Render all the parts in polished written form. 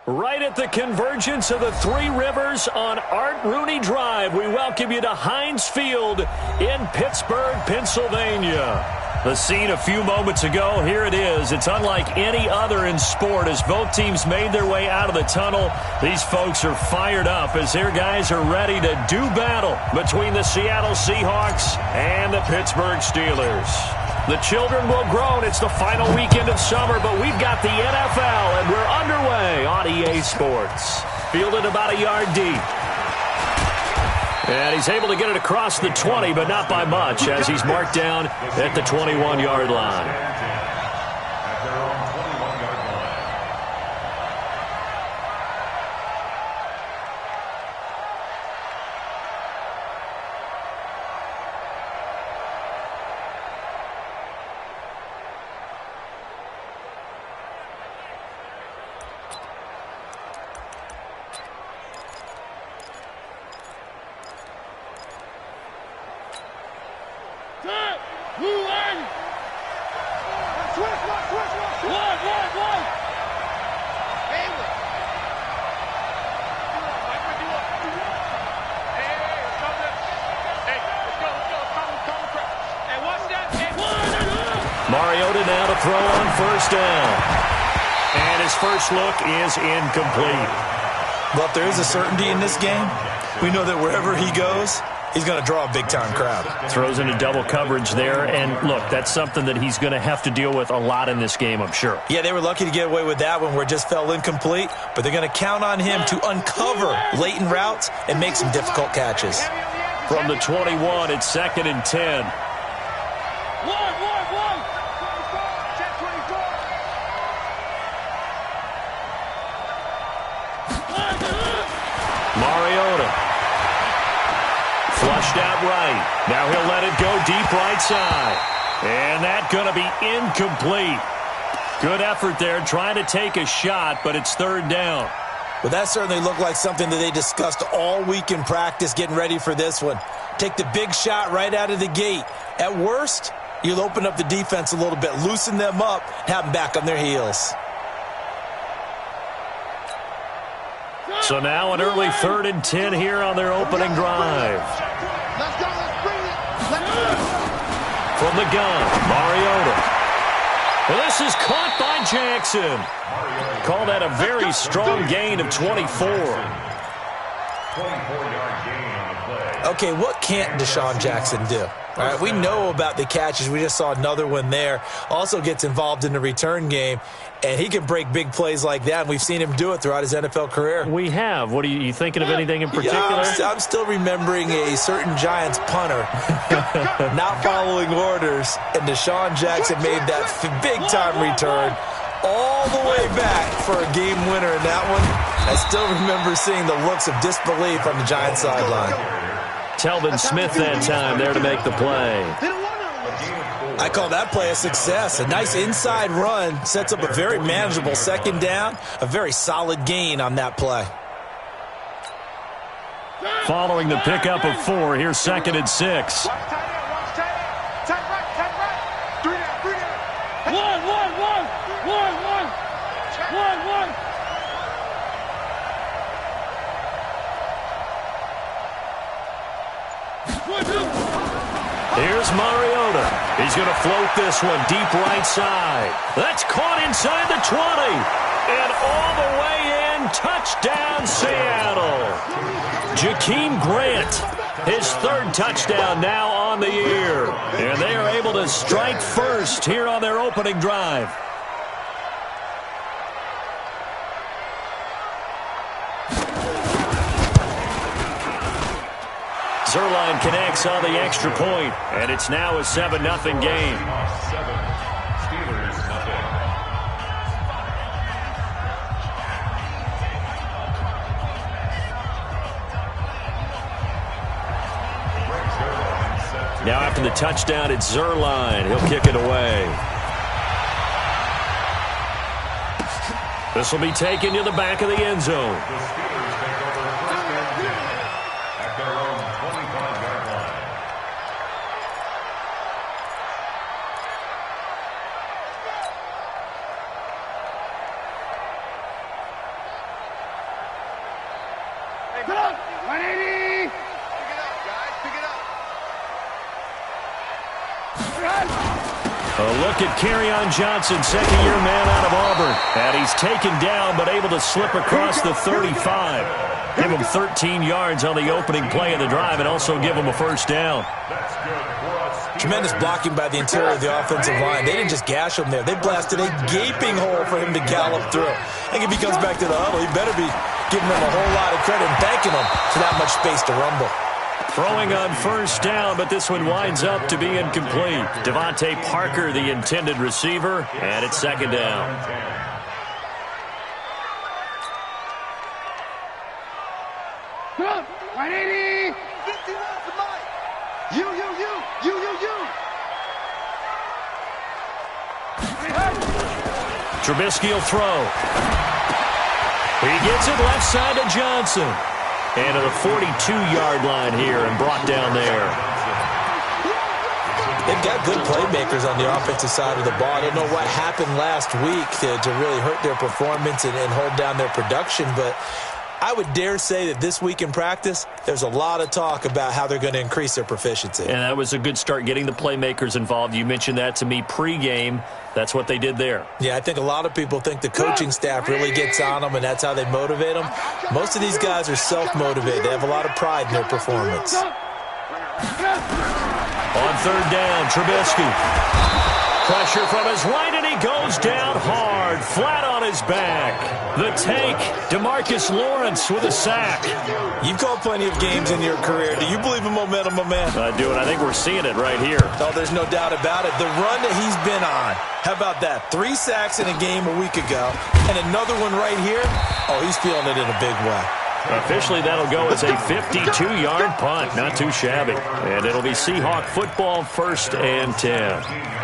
Right at the convergence of the Three Rivers on Art Rooney Drive, we welcome you to Heinz Field in Pittsburgh, Pennsylvania. The scene a few moments ago, here it is. It's unlike any other in sport as both teams made their way out of the tunnel. These folks are fired up as their guys are ready to do battle between the Seattle Seahawks and the Pittsburgh Steelers. The children will groan. It's the final weekend of summer, but we've got the NFL, and we're underway on EA Sports. Fielded about a yard deep. And he's able to get it across the 20, but not by much, as he's marked down at the 21-yard line. Mariota now to throw on first down. And his first look is incomplete. Well, if there is a certainty in this game, we know that wherever he goes, he's going to draw a big-time crowd. Throws into double coverage there. And, look, that's something that he's going to have to deal with a lot in this game, I'm sure. Yeah, they were lucky to get away with that one where it just fell incomplete. But they're going to count on him to uncover latent routes and make some difficult catches. From the 21, it's 2nd and 10. Mariota. Flushed out right. Now he'll let it go deep right side. And that's going to be incomplete. Good effort there trying to take a shot, but it's 3rd down. Well, that certainly looked like something that they discussed all week in practice getting ready for this one. Take the big shot right out of the gate. At worst, you'll open up the defense a little bit, loosen them up, have them back on their heels. So now an early 3rd and 10 here on their opening drive. Let's go, let's bring it. From the gun, Mariota. Well, this is caught by Jackson. Call that a very strong gain of 24. 24-yard gain on the play. Okay, what can't Deshaun Jackson do? All right, we know about the catches. We just saw another one there. Also gets involved in the return game, and he can break big plays like that, and we've seen him do it throughout his NFL career. We have. What are you thinking of anything in particular? Yeah, I'm still remembering a certain Giants punter not following orders, and Deshaun Jackson made that big-time return all the way back for a game winner in that one. I still remember seeing the looks of disbelief on the Giants sideline. Telvin Smith that time there to make the play. I call that play a success. A nice inside run sets up a very manageable 2nd down, a very solid gain on that play. Following the pickup of 4, here's 2nd and 6. Here's Mariota. He's going to float this one deep right side. That's caught inside the 20. And all the way in, touchdown Seattle. Jakeem Grant, his 3rd touchdown now on the year. And they are able to strike first here on their opening drive. Zerline connects on the extra point, and it's now a 7-0 game. Now after the touchdown, it's Zerline. He'll kick it away. This will be taken to the back of the end zone. A look at Kerryon Johnson, second-year man out of Auburn. And he's taken down but able to slip across the 35. Give him 13 yards on the opening play of the drive and also give him a first down. Tremendous blocking by the interior of the offensive line. They didn't just gash him there. They blasted a gaping hole for him to gallop through. I think if he comes back to the huddle, he better be giving them a whole lot of credit and thanking them for that much space to rumble. Throwing on first down, but this one winds up to be incomplete. Devontae Parker, the intended receiver, and it's second down. Come, 180. 50 yards to Mike. You. Trubisky will throw. He gets it left side to Johnson. And to the 42-yard line here and brought down there. They've got good playmakers on the offensive side of the ball. I don't know what happened last week to really hurt their performance and hold down their production, but I would dare say that this week in practice, there's a lot of talk about how they're going to increase their proficiency. And that was a good start, getting the playmakers involved. You mentioned that to me pregame. That's what they did there. Yeah, I think a lot of people think the coaching staff really gets on them, and that's how they motivate them. Most of these guys are self-motivated. They have a lot of pride in their performance. On third down, Trubisky. Pressure from his right, and he goes down hard, flat on his back. The tank, DeMarcus Lawrence with a sack. You've called plenty of games in your career. Do you believe in momentum, my man? I do, and I think we're seeing it right here. Oh, there's no doubt about it. The run that he's been on. How about that? 3 sacks in a game a week ago, and another one right here. Oh, he's feeling it in a big way. Officially, that'll go as a 52-yard punt. Not too shabby. And it'll be Seahawk football, 1st and 10.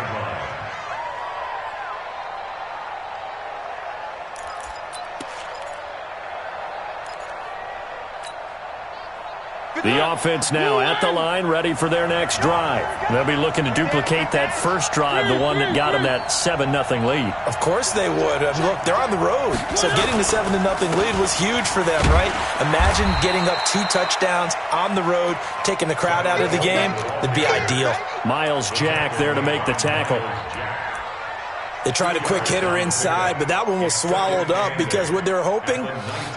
The offense now at the line, ready for their next drive. They'll be looking to duplicate that first drive, the one that got them that 7-0 lead. Of course they would. I mean, look, they're on the road, so getting the 7-0 lead was huge for them, right? Imagine getting up 2 touchdowns on the road, taking the crowd out of the game. That'd be ideal. Miles Jack there to make the tackle. They tried a quick hitter inside, but that one was swallowed up because what they're hoping,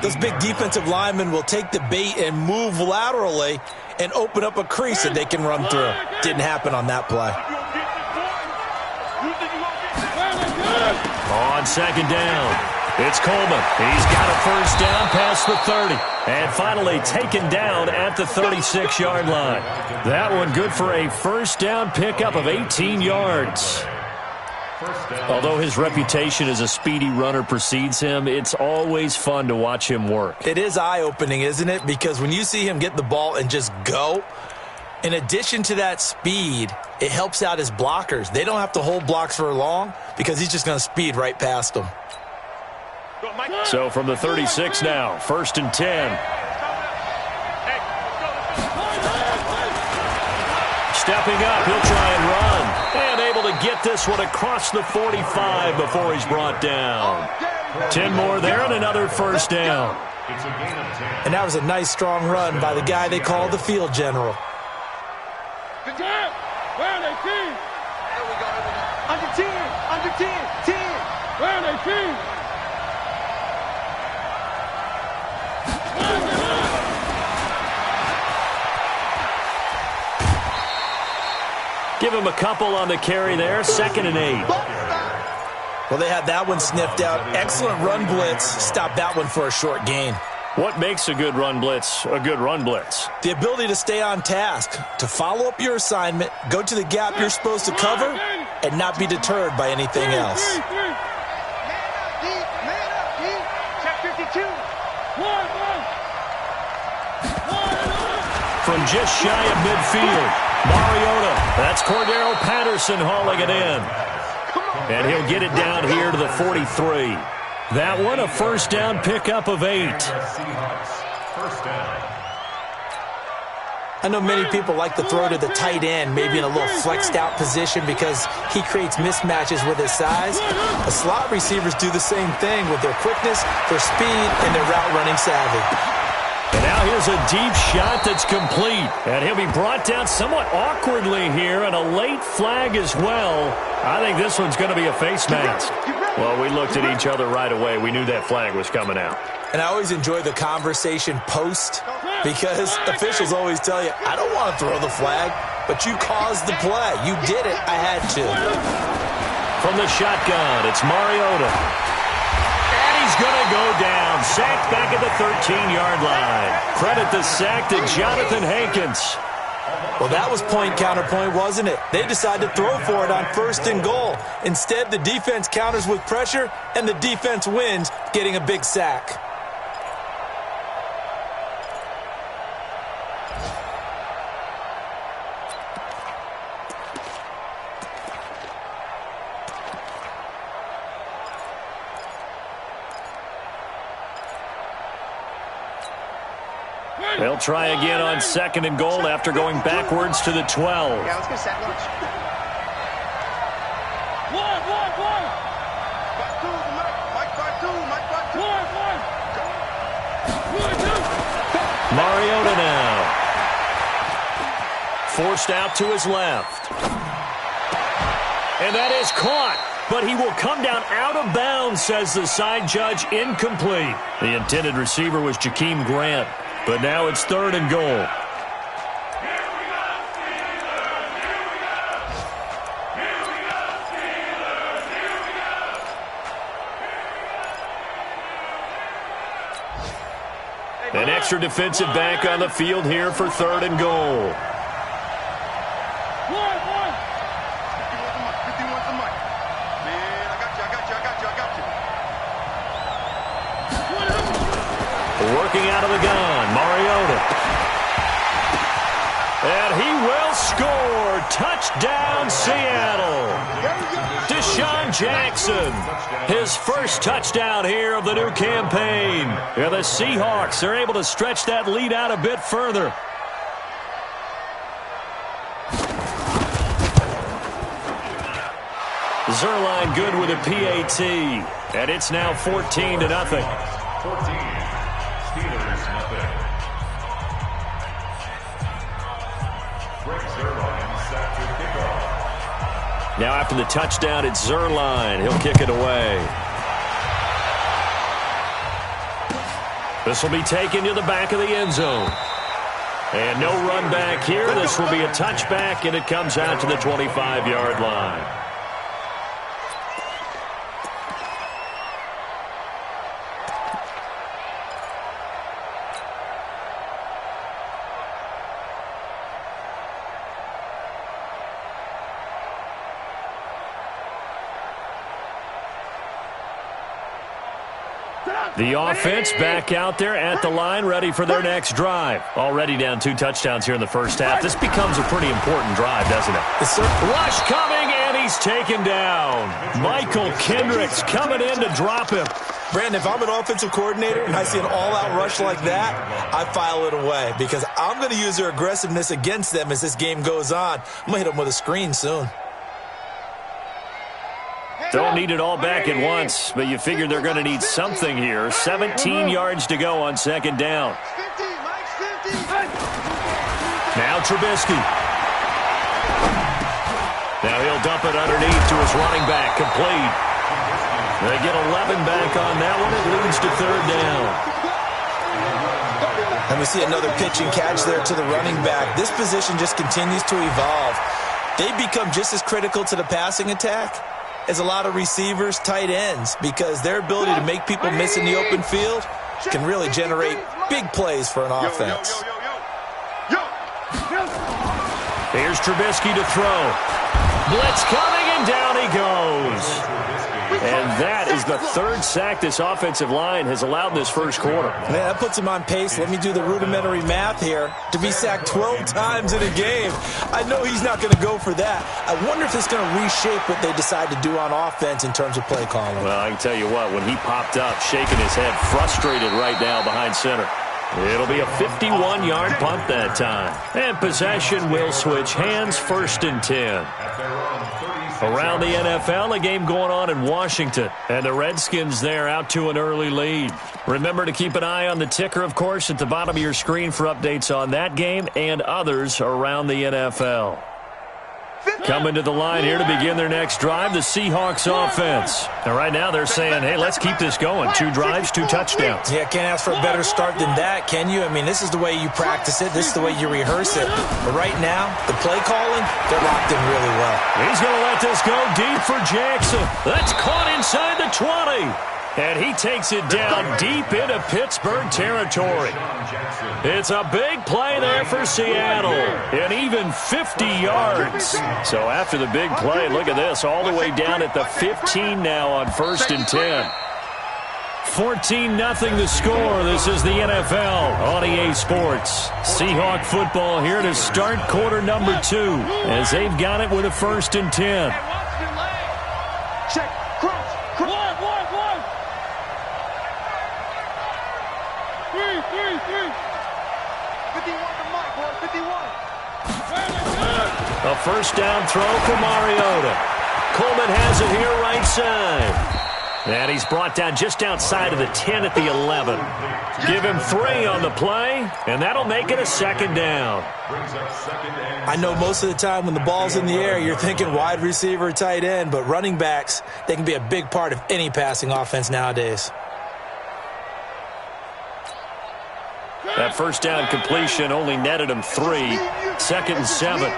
those big defensive linemen will take the bait and move laterally and open up a crease that they can run through. Didn't happen on that play. On second down, it's Coleman. He's got a first down past the 30. And finally taken down at the 36-yard line. That one good for a first down pickup of 18 yards. Although his reputation as a speedy runner precedes him, it's always fun to watch him work. It is eye-opening, isn't it? Because when you see him get the ball and just go, in addition to that speed, it helps out his blockers. They don't have to hold blocks for long because he's just going to speed right past them. So from the 36 now, 1st and 10. Stepping up, he'll try and run. And able to get this one across the 45 before he's brought down. 10 more there and another first down. And that was a nice, strong run by the guy they call the field general. Where are they feet? There we go. Under 10, under 10, 10. Where are they feet? Give him a couple on the carry there, 2nd and 8. Well, they had that one sniffed out. Excellent run blitz. Stopped that one for a short gain. What makes a good run blitz a good run blitz? The ability to stay on task, to follow up your assignment, go to the gap you're supposed to cover, and not be deterred by anything else. Check 52. From just shy of midfield, Mariota. That's Cordero Patterson hauling it in. And he'll get it down here to the 43. That one a first down pickup of 8. I know many people like to throw to the tight end, maybe in a little flexed out position because he creates mismatches with his size. The slot receivers do the same thing with their quickness, their speed, and their route running savvy. And now here's a deep shot that's complete. And he'll be brought down somewhat awkwardly here, and a late flag as well. I think this one's going to be a face mask. Well, we looked at each other right away. We knew that flag was coming out. And I always enjoy the conversation post because officials always tell you, I don't want to throw the flag, but you caused the play. You did it. I had to. From the shotgun, it's Mariota. And he's going to go down. Sacked back at the 13-yard line. Credit the sack to Jonathan Hankins. Well, that was point counterpoint, wasn't it? They decided to throw for it on 1st and goal. Instead, the defense counters with pressure, and the defense wins, getting a big sack. They'll try again on 2nd and goal after going backwards to the 12. Yeah, let's get set launch. One. 5-2, Mike 5-2. 1. Mariota now. Forced out to his left. And that is caught. But he will come down out of bounds, says the side judge, incomplete. The intended receiver was Jakeem Grant. But now it's 3rd and goal. An extra defensive back on the field here for 3rd and goal. 51 to Mike. Man, I got you. Working out of the gun, Mariota. And he will score. Touchdown, Seattle. Deshaun Jackson, his first touchdown here of the new campaign. And the Seahawks are able to stretch that lead out a bit further. Zerline good with a PAT. And it's now 14-0. 14. Steelers, nothing. Greg Zerline sacked to kickoff. Now after the touchdown, it's Zerline. He'll kick it away. This will be taken to the back of the end zone. And no run back here. This will be a touchback, and it comes out to the 25-yard line. The offense back out there at the line, ready for their next drive. Already down 2 touchdowns here in the first half. This becomes a pretty important drive, doesn't it? Yes, sir. Rush coming, and he's taken down. Michael Kendricks coming in to drop him. Brandon, if I'm an offensive coordinator and I see an all-out rush like that, I file it away because I'm going to use their aggressiveness against them as this game goes on. I'm going to hit them with a screen soon. Don't need it all back at once, but you figure they're going to need something here. 17 yards to go on 2nd down. Now Trubisky. Now he'll dump it underneath to his running back, complete. They get 11 back on that one. It leads to 3rd down. And we see another pitch and catch there to the running back. This position just continues to evolve. They become just as critical to the passing attack as a lot of receivers, tight ends, because their ability to make people miss in the open field can really generate big plays for an offense. Here's Trubisky to throw. Blitz coming, and down he goes. And that is the 3rd sack this offensive line has allowed this first quarter. Man, that puts him on pace. Let me do the rudimentary math here. To be sacked 12 times in a game, I know he's not going to go for that. I wonder if it's going to reshape what they decide to do on offense in terms of play calling. Well, I can tell you what, when he popped up, shaking his head, frustrated right now behind center. It'll be a 51-yard punt that time. And possession will switch hands, 1st and 10. At their own Around the NFL, a game going on in Washington. And the Redskins there out to an early lead. Remember to keep an eye on the ticker, of course, at the bottom of your screen for updates on that game and others around the NFL. Coming to the line here to begin their next drive, the Seahawks offense. And right now they're saying, hey, let's keep this going. 2 drives, 2 touchdowns. Yeah, can't ask for a better start than that, can you? I mean, this is the way you practice it. This is the way you rehearse it. But right now, the play calling, they're locked in really well. He's going to let this go deep for Jackson. That's caught inside the 20. And he takes it down deep into Pittsburgh territory. It's a big play there for Seattle. And even 50 yards. So after the big play, look at this. All the way down at the 15 now on 1st and 10. 14-0 the score. This is the NFL on EA Sports. Seahawk football here to start quarter number 2. As they've got it with a 1st and 10. Check. Cross. One. 3. 51 to Mike, boy. 51. A first down throw for Mariota. Coleman has it here right side. And he's brought down just outside of the 10 at the 11. Give him 3 on the play, and that'll make it a 2nd down. I know most of the time when the ball's in the air, you're thinking wide receiver, tight end, but running backs, they can be a big part of any passing offense nowadays. That first down completion only netted him 3. 2nd and 7.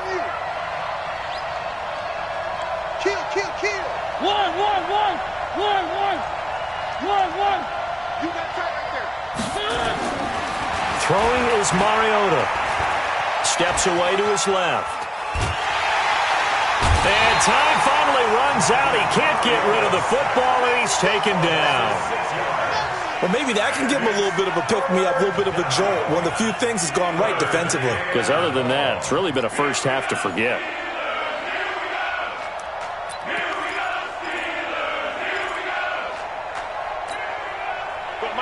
Kill. 1. You got tight right there. Throwing is Mariota. Steps away to his left. And time finally runs out. He can't get rid of the football, and he's taken down. Well, maybe that can give him a little bit of a pick-me-up, a little bit of a jolt. One of the few things that's gone right defensively. Because other than that, it's really been a first half to forget.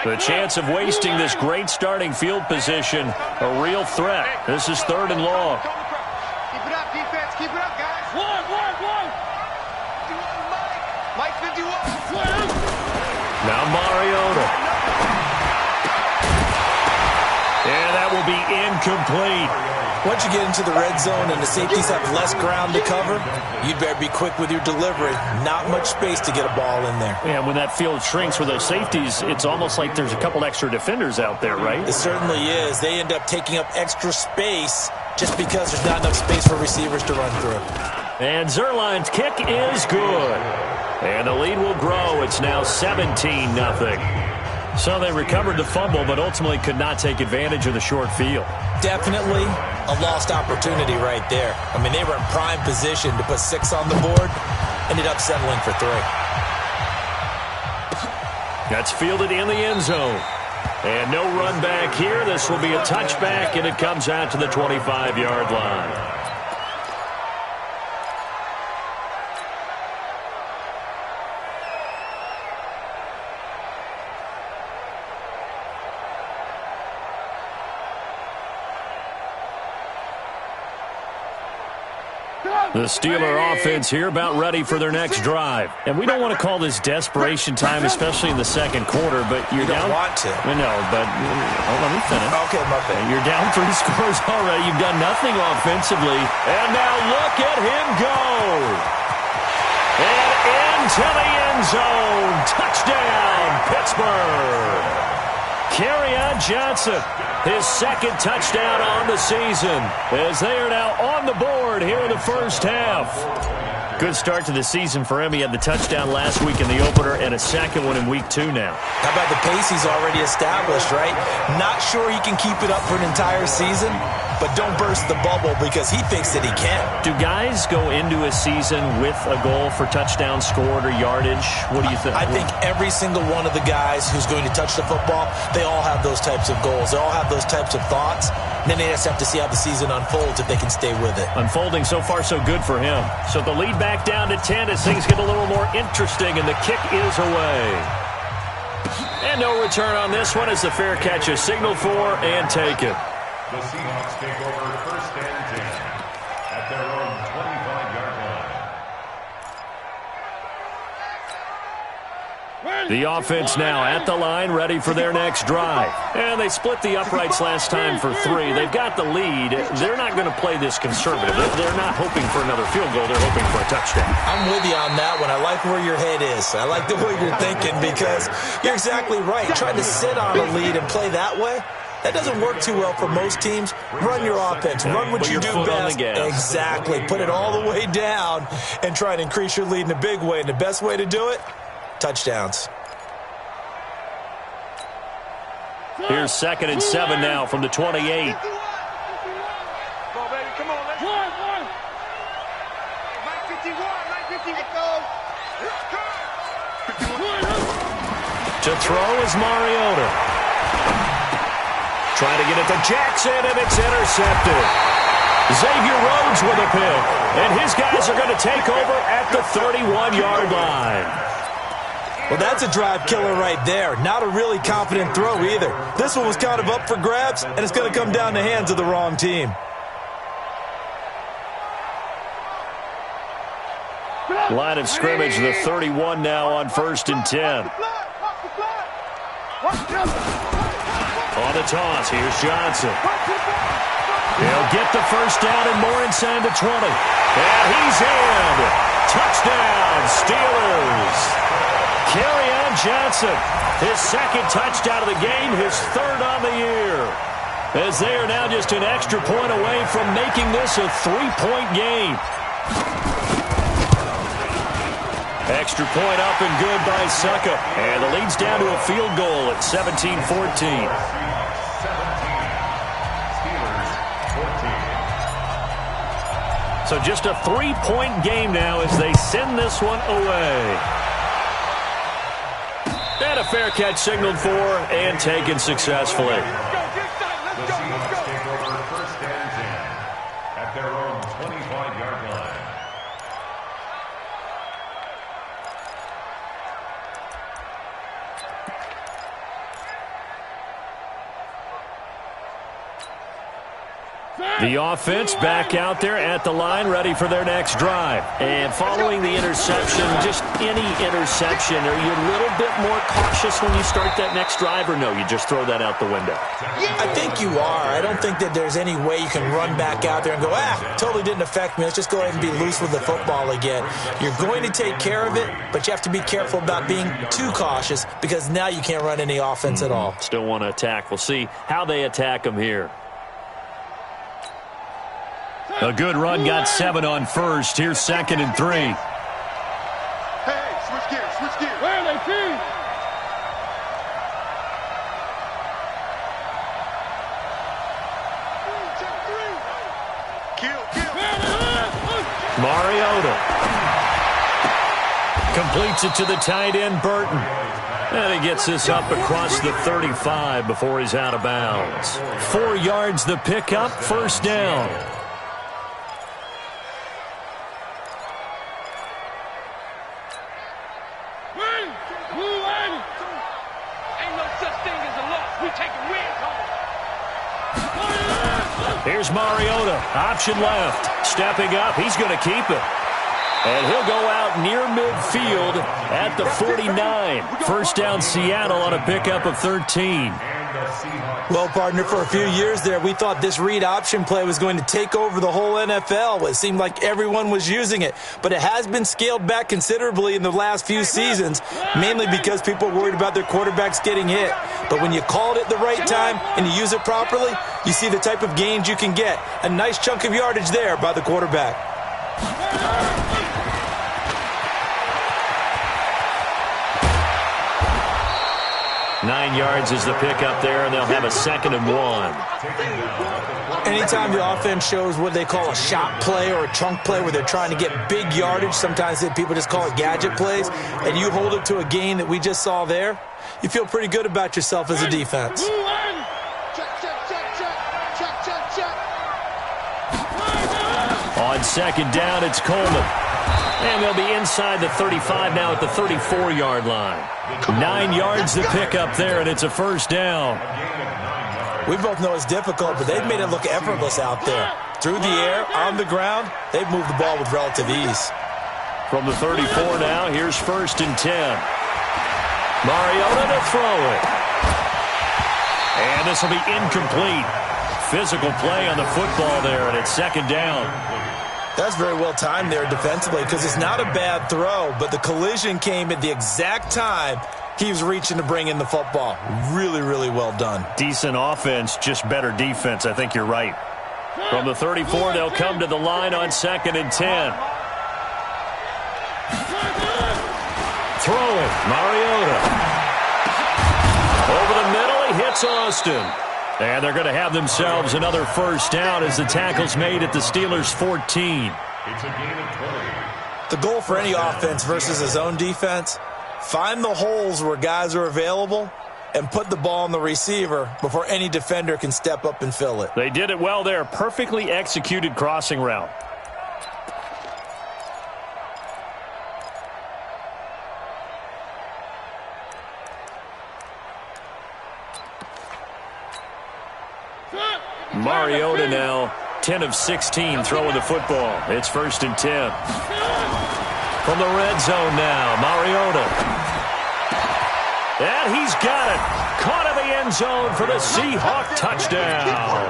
The chance of wasting this great starting field position, a real threat. This is 3rd and long. Keep it up, defense. Keep it up, guys. One. Mike 51. Now Mariota. And that will be incomplete. Once you get into the red zone and the safeties have less ground to cover, you'd better be quick with your delivery. Not much space to get a ball in there. And when that field shrinks with those safeties, it's almost like there's a couple extra defenders out there, right? It certainly is. They end up taking up extra space just because there's not enough space for receivers to run through. And Zerline's kick is good. And the lead will grow. It's now 17-0. So they recovered the fumble, but ultimately could not take advantage of the short field. Definitely a lost opportunity right there. I mean, they were in prime position to put 6 on the board. Ended up settling for 3. That's fielded in the end zone. And no run back here. This will be a touchback, and it comes out to the 25-yard line. The Steeler offense here about ready for their next drive. And we don't want to call this desperation time, especially in the second quarter, but you're down. You don't want to. I know, but let me finish. Okay, my bad. You're down 3 scores already. You've done nothing offensively. And now look at him go. And into the end zone. Touchdown, Pittsburgh. Kerryon Johnson, his 2nd touchdown on the season, as they are now on the board here in the first half. Good start to the season for him. He had the touchdown last week in the opener and a 2nd one in week 2 now. How about the pace he's already established, right? Not sure he can keep it up for an entire season, but don't burst the bubble because he thinks that he can. Do guys go into a season with a goal for touchdowns scored or yardage? What do you think? I think every single one of the guys who's going to touch the football, they all have those types of goals. They all have those types of thoughts. And then they just have to see how the season unfolds if they can stay with it. Unfolding so far so good for him. So the lead back down to 10 as things get a little more interesting, and the kick is away. And no return on this one as the fair catch is signaled for and taken. The Seahawks take over 1st and 10 at their own 25-yard line. The offense now at the line, ready for their next drive. And they split the uprights last time for 3. They've got the lead. They're not going to play this conservative. They're not hoping for another field goal. They're hoping for a touchdown. I'm with you on that one. I like where your head is. I like the way you're thinking because you're exactly right. Trying to sit on a lead and play that way, that doesn't work too well for most teams. Run your offense. Run what you do best. Exactly. Put it all the way down and try to increase your lead in a big way. And the best way to do it, touchdowns. Here's 2nd and 7 now from the 28. Come on, baby. Come on, let's go. 951. To throw is Mariota. Trying to get it to Jackson, and it's intercepted. Xavier Rhodes with a pick, and his guys are going to take over at the 31-yard line. Well, that's a drive killer right there. Not a really confident throw either. This one was kind of up for grabs, and it's going to come down the hands of the wrong team. Line of scrimmage, the 31 now on 1st and 10. On the toss, here's Johnson. He'll get the first down and more inside the 20. And he's in. Touchdown, Steelers. Kerryon Johnson, his 2nd touchdown of the game, his 3rd on the year. As they are now just an extra point away from making this a 3-point game. Extra point up and good by Succa. And the lead's down to a field goal at 17-14. So just a 3-point game now as they send this one away. And a fair catch signaled for and taken successfully. The Seahawks take over 1st and 10 at their own 25-yard line. The offense back out there at the line, ready for their next drive. And following the interception, just any interception, are you a little bit more cautious when you start that next drive, or no, you just throw that out the window? I think you are. I don't think that there's any way you can run back out there and go, totally didn't affect me. Let's just go ahead and be loose with the football again. You're going to take care of it, but you have to be careful about being too cautious because now you can't run any offense at all. Still want to attack. We'll see how they attack them here. A good run, got 7 on 1st. Here's 2nd and 3. Hey, switch gears. Where are they feet? Kill. Mariota completes it to the tight end, Burton. And he gets this up across the 35 before he's out of bounds. 4 yards the pickup, 1st down. Here's Mariota, option left, stepping up, he's going to keep it. And he'll go out near midfield at the 49. 1st down Seattle on a pickup of 13. Well, partner, for a few years there, we thought this read option play was going to take over the whole NFL. It seemed like everyone was using it, but it has been scaled back considerably in the last few seasons, mainly because people are worried about their quarterbacks getting hit. But when you call it at the right time and you use it properly, you see the type of gains you can get. A nice chunk of yardage there by the quarterback. 9 yards is the pickup there, and they'll have a 2nd and 1. Anytime the offense shows what they call a shot play or a chunk play where they're trying to get big yardage, sometimes people just call it gadget plays, and you hold it to a gain that we just saw there, you feel pretty good about yourself as a defense. On 2nd down, it's Coleman. And they'll be inside the 35 now at the 34-yard line. 9 yards to pick up there, and it's a 1st down. We both know it's difficult, but they've made it look effortless out there. Through the air, on the ground, they've moved the ball with relative ease. From the 34 now, here's 1st and 10. Mariota to throw it. And this will be incomplete. Physical play on the football there, and it's second down. That's very well timed there defensively because it's not a bad throw, but the collision came at the exact time he was reaching to bring in the football. Really, really well done. Decent offense, just better defense. I think you're right. From the 34, they'll come to the line on 2nd and 10. Throw it, Mariota. Over the middle, he hits Austin. And they're going to have themselves another first down as the tackle's made at the Steelers' 14. It's a gain of 20. The goal for any offense versus his own defense, find the holes where guys are available and put the ball on the receiver before any defender can step up and fill it. They did it well there. Perfectly executed crossing route. Mariota now 10 of 16 throwing the football. It's 1st and 10. From the red zone now, Mariota. And he's got it. Caught in the end zone for the Seahawk touchdown.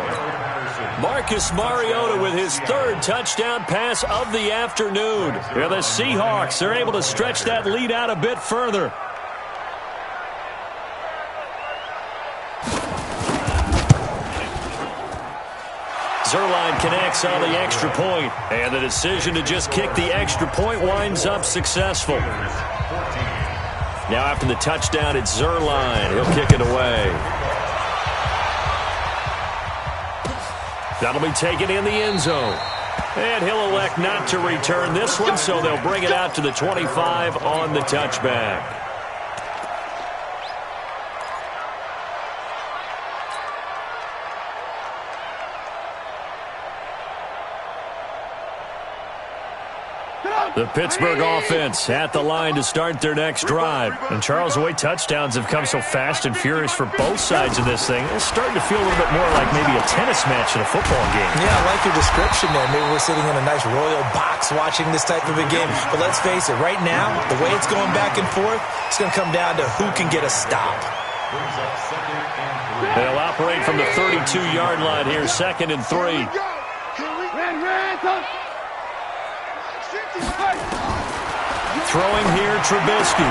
Marcus Mariota with his 3rd touchdown pass of the afternoon. Yeah, the Seahawks are able to stretch that lead out a bit further. Zerline connects on the extra point, and the decision to just kick the extra point winds up successful. Now after the touchdown, it's Zerline. He'll kick it away. That'll be taken in the end zone. And he'll elect not to return this one, so they'll bring it out to the 25 on the touchback. The Pittsburgh offense at the line to start their next drive. And Charles, the way touchdowns have come so fast and furious for both sides of this thing, it's starting to feel a little bit more like maybe a tennis match in a football game. Yeah, I like your description there. Maybe we're sitting in a nice royal box watching this type of a game. But let's face it, right now, the way it's going back and forth, it's going to come down to who can get a stop. They'll operate from the 32-yard line here, 2nd and 3. Throwing here, Trubisky.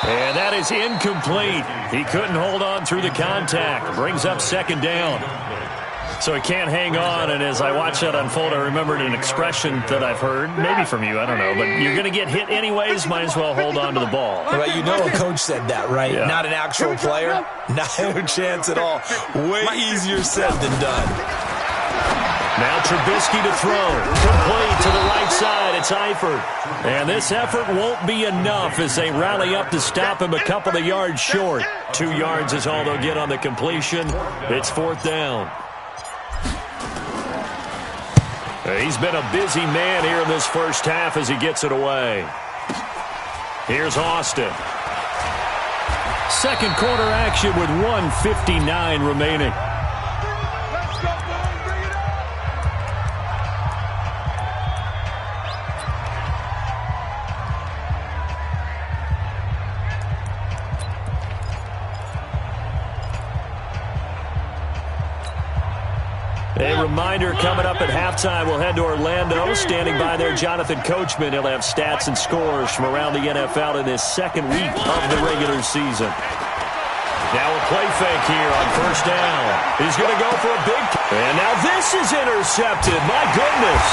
And that is incomplete. He couldn't hold on through the contact. Brings up 2nd down. So he can't hang on, and as I watch that unfold, I remembered an expression that I've heard, maybe from you, I don't know, but you're going to get hit anyways, might as well hold on to the ball. Well, you know a coach said that, right? Yeah. Not an actual player. Not a chance at all. Way easier said than done. Now Trubisky to throw. Complete to the right side. It's Eifert. And this effort won't be enough as they rally up to stop him a couple of yards short. 2 yards is all they'll get on the completion. It's 4th down. He's been a busy man here in this first half as he gets it away. Here's Austin. Second quarter action with 1:59 remaining. A reminder coming up at halftime, we'll head to Orlando. Standing by there, Jonathan Coachman. He'll have stats and scores from around the NFL in this 2nd week of the regular season. Now a play fake here on 1st down. He's going to go for a big... And now this is intercepted. My goodness.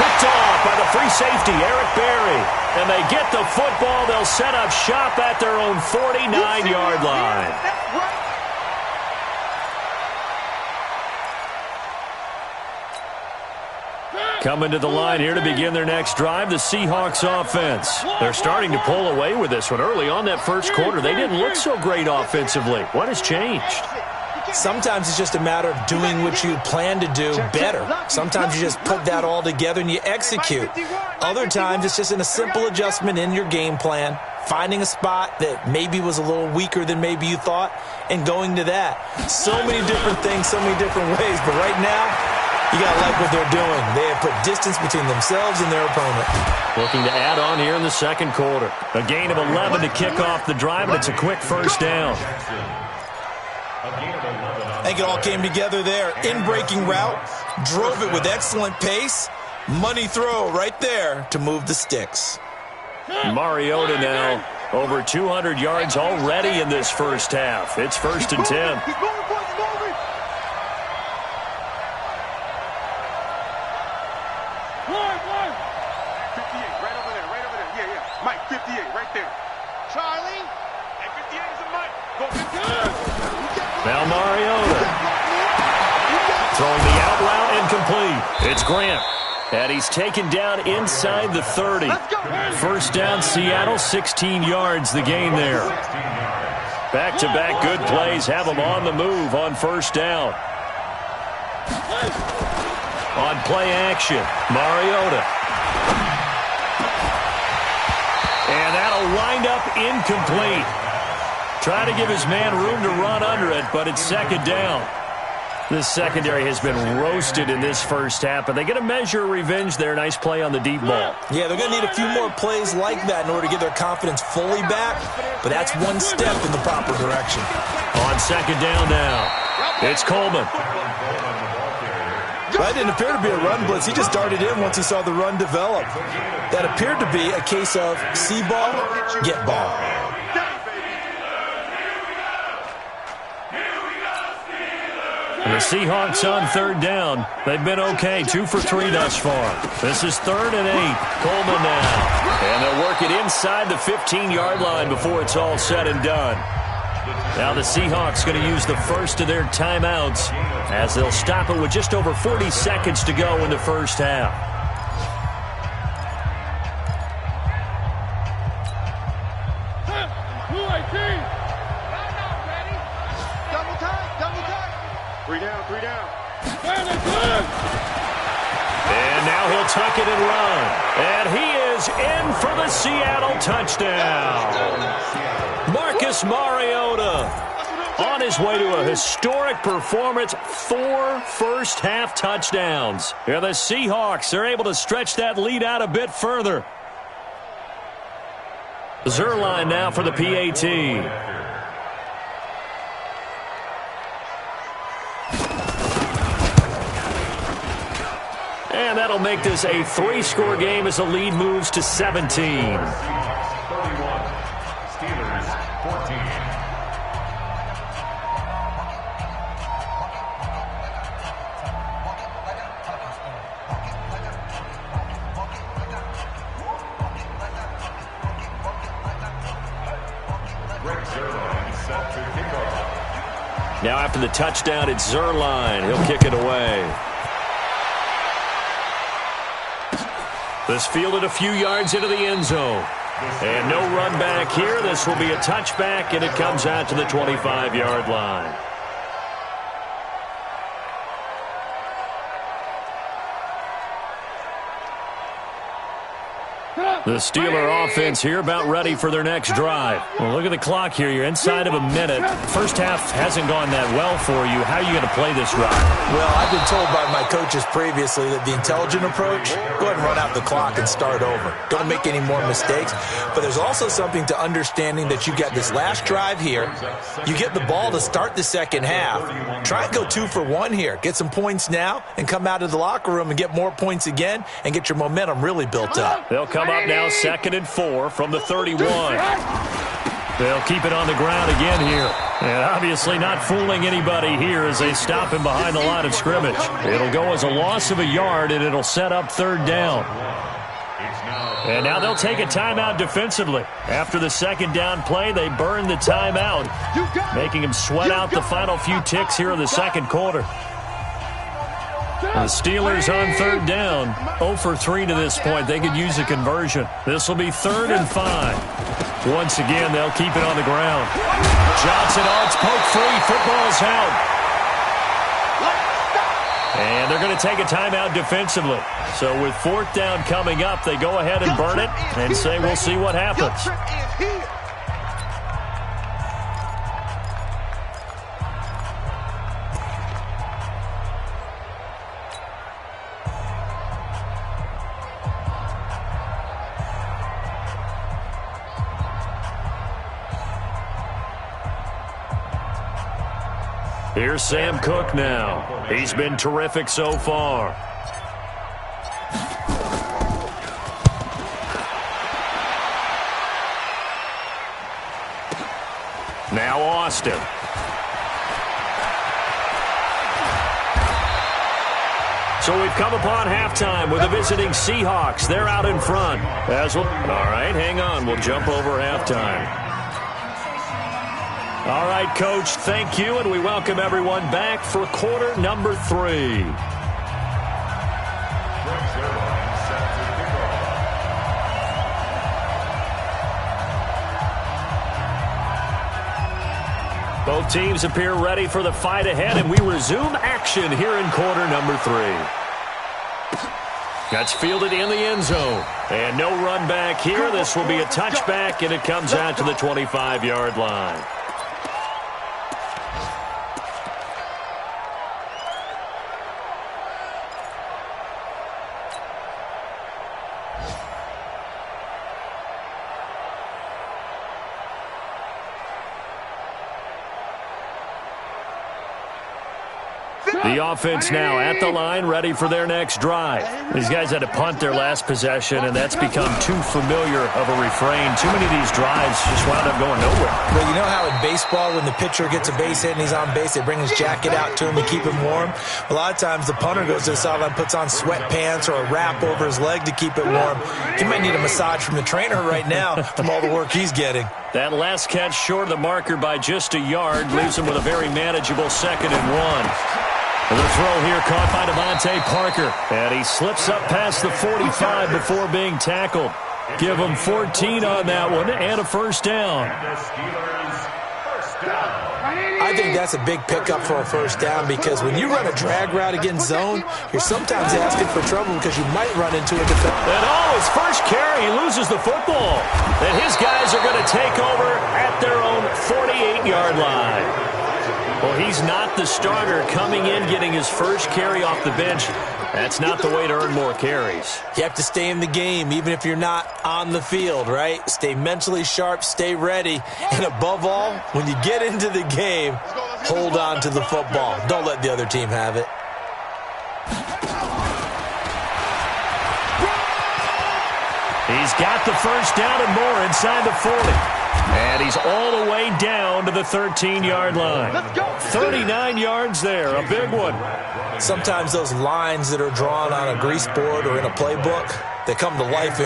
Picked off by the free safety, Eric Berry. And they get the football. They'll set up shop at their own 49-yard line. Coming to the line here to begin their next drive, the Seahawks offense. They're starting to pull away with this one. Early on that first quarter, they didn't look so great offensively. What has changed? Sometimes it's just a matter of doing what you plan to do better. Sometimes you just put that all together and you execute. Other times it's just a simple adjustment in your game plan, finding a spot that maybe was a little weaker than maybe you thought, and going to that. So many different things, so many different ways. But right now, You got to like what they're doing. They have put distance between themselves and their opponent. Looking to add on here in the second quarter. A gain of 11 to kick off the drive, and it's a quick first down. I think it all came together there. In-breaking route, drove it with excellent pace. Money throw right there to move the sticks. Mariota now over 200 yards already in this first half. It's 1st and 10. Now Mariota throwing the out route incomplete. It's Grant. And he's taken down inside the 30. First down, Seattle, 16 yards the gain there. Back-to-back good plays have them on the move on first down. On play action, Mariota. And that'll wind up incomplete. Try to give his man room to run under it, but it's second down. This secondary has been roasted in this first half, but they get a measure of revenge there. Nice play on the deep ball. Yeah, they're going to need a few more plays like that in order to get their confidence fully back, but that's one step in the proper direction. On second down now, it's Coleman. That didn't appear to be a run blitz. He just darted in once he saw the run develop. That appeared to be a case of see ball, get ball. And the Seahawks on third down. They've been okay, 2 for 3 thus far. This is 3rd and 8. Coleman now. And they'll work it inside the 15-yard line before it's all said and done. Now the Seahawks going to use the first of their timeouts as they'll stop it with just over 40 seconds to go in the first half. And now he'll tuck it and run. And he is in for the Seattle touchdown. Marcus Mariota on his way to a historic performance, 4 first-half touchdowns. Here the Seahawks are able to stretch that lead out a bit further. Zerline now for the PAT. And that'll make this a 3-score game as the lead moves to 17. 31. Steelers 14. Now after the touchdown, it's Zerline. He'll kick it away. This fielded a few yards into the end zone. And no run back here. This will be a touchback, and it comes out to the 25-yard line. The Steeler offense here about ready for their next drive. Well, look at the clock here. You're inside of a minute. First half hasn't gone that well for you. How are you going to play this drive? Well, I've been told by my coaches previously that the intelligent approach, go ahead and run out the clock and start over. Don't make any more mistakes. But there's also something to understanding that you got this last drive here. You get the ball to start the second half. Try and go 2 for 1 here. Get some points now and come out of the locker room and get more points again and get your momentum really built up. They'll come up now 2nd and 4 from the 31. They'll keep it on the ground again here. And obviously not fooling anybody here as they stop him behind the line of scrimmage. It'll go as a loss of a yard, and it'll set up 3rd down. And now they'll take a timeout defensively. After the 2nd down play, they burn the timeout, making him sweat out the final few ticks here in the 2nd quarter. The Steelers on 3rd down, 0 for 3 to this point. They could use a conversion. This will be 3rd and 5. Once again, they'll keep it on the ground. Johnson, it's poke free. Football's out. And they're going to take a timeout defensively. So with 4th down coming up, they go ahead and burn it and say we'll see what happens. Here's Sam Cook now. He's been terrific so far. Now Austin. So we've come upon halftime with the visiting Seahawks. They're out in front. All right, hang on. We'll jump over halftime. All right, Coach, thank you, and we welcome everyone back for quarter number 3. Both teams appear ready for the fight ahead, and we resume action here in quarter number 3. That's fielded in the end zone. And no run back here. This will be a touchback, and it comes out to the 25-yard line. The offense now at the line, ready for their next drive. These guys had to punt their last possession, and that's become too familiar of a refrain. Too many of these drives just wound up going nowhere. Well, you know how in baseball, when the pitcher gets a base hit and he's on base, they bring his jacket out to him to keep him warm? A lot of times the punter goes to the sideline, puts on sweatpants or a wrap over his leg to keep it warm. He might need a massage from the trainer right now from all the work he's getting. That last catch short of the marker by just a yard leaves him with a very manageable 2nd and 1. The throw here caught by Devontae Parker. And he slips up past the 45 before being tackled. Give him 14 on that one and a first down. I think that's a big pickup for a first down because when you run a drag route against zone, you're sometimes asking for trouble because you might run into a defender. And his first carry, he loses the football. And his guys are going to take over at their own 48-yard line. Well, he's not the starter coming in, getting his first carry off the bench. That's not the way to earn more carries. You have to stay in the game, even if you're not on the field, right? Stay mentally sharp, stay ready. And above all, when you get into the game, hold on to the football. Don't let the other team have it. He's got the first down and more inside the 40. And he's all the way down to the 13-yard line. 39 yards there, a big one. Sometimes those lines that are drawn on a grease board or in a playbook, they come to life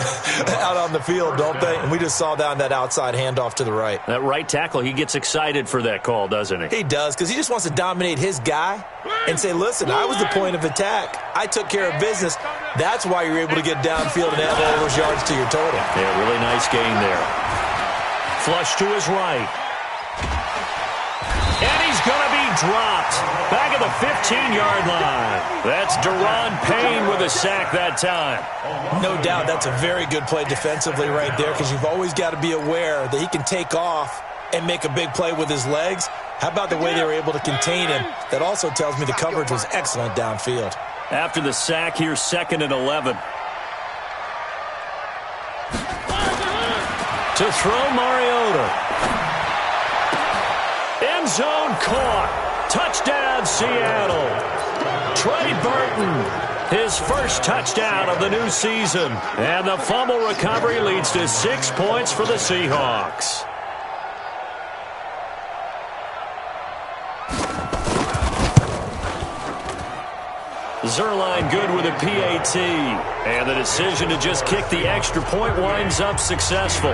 out on the field, don't they? And we just saw down that outside handoff to the right. That right tackle, he gets excited for that call, doesn't he? He does, because he just wants to dominate his guy and say, listen, I was the point of attack. I took care of business. That's why you're able to get downfield and add all those yards to your total. Yeah, really nice gain there. Flush to his right. And he's going to be dropped. Back at the 15-yard line. That's Deron Payne with a sack that time. No doubt that's a very good play defensively right there because you've always got to be aware that he can take off and make a big play with his legs. How about the way they were able to contain him? That also tells me the coverage was excellent downfield. After the sack, here's 2nd and 11. To throw Mariota. End zone caught. Touchdown, Seattle. Trey Burton, his first touchdown of the new season. And the fumble recovery leads to 6 points for the Seahawks. Zerline good with a PAT. And the decision to just kick the extra point winds up successful.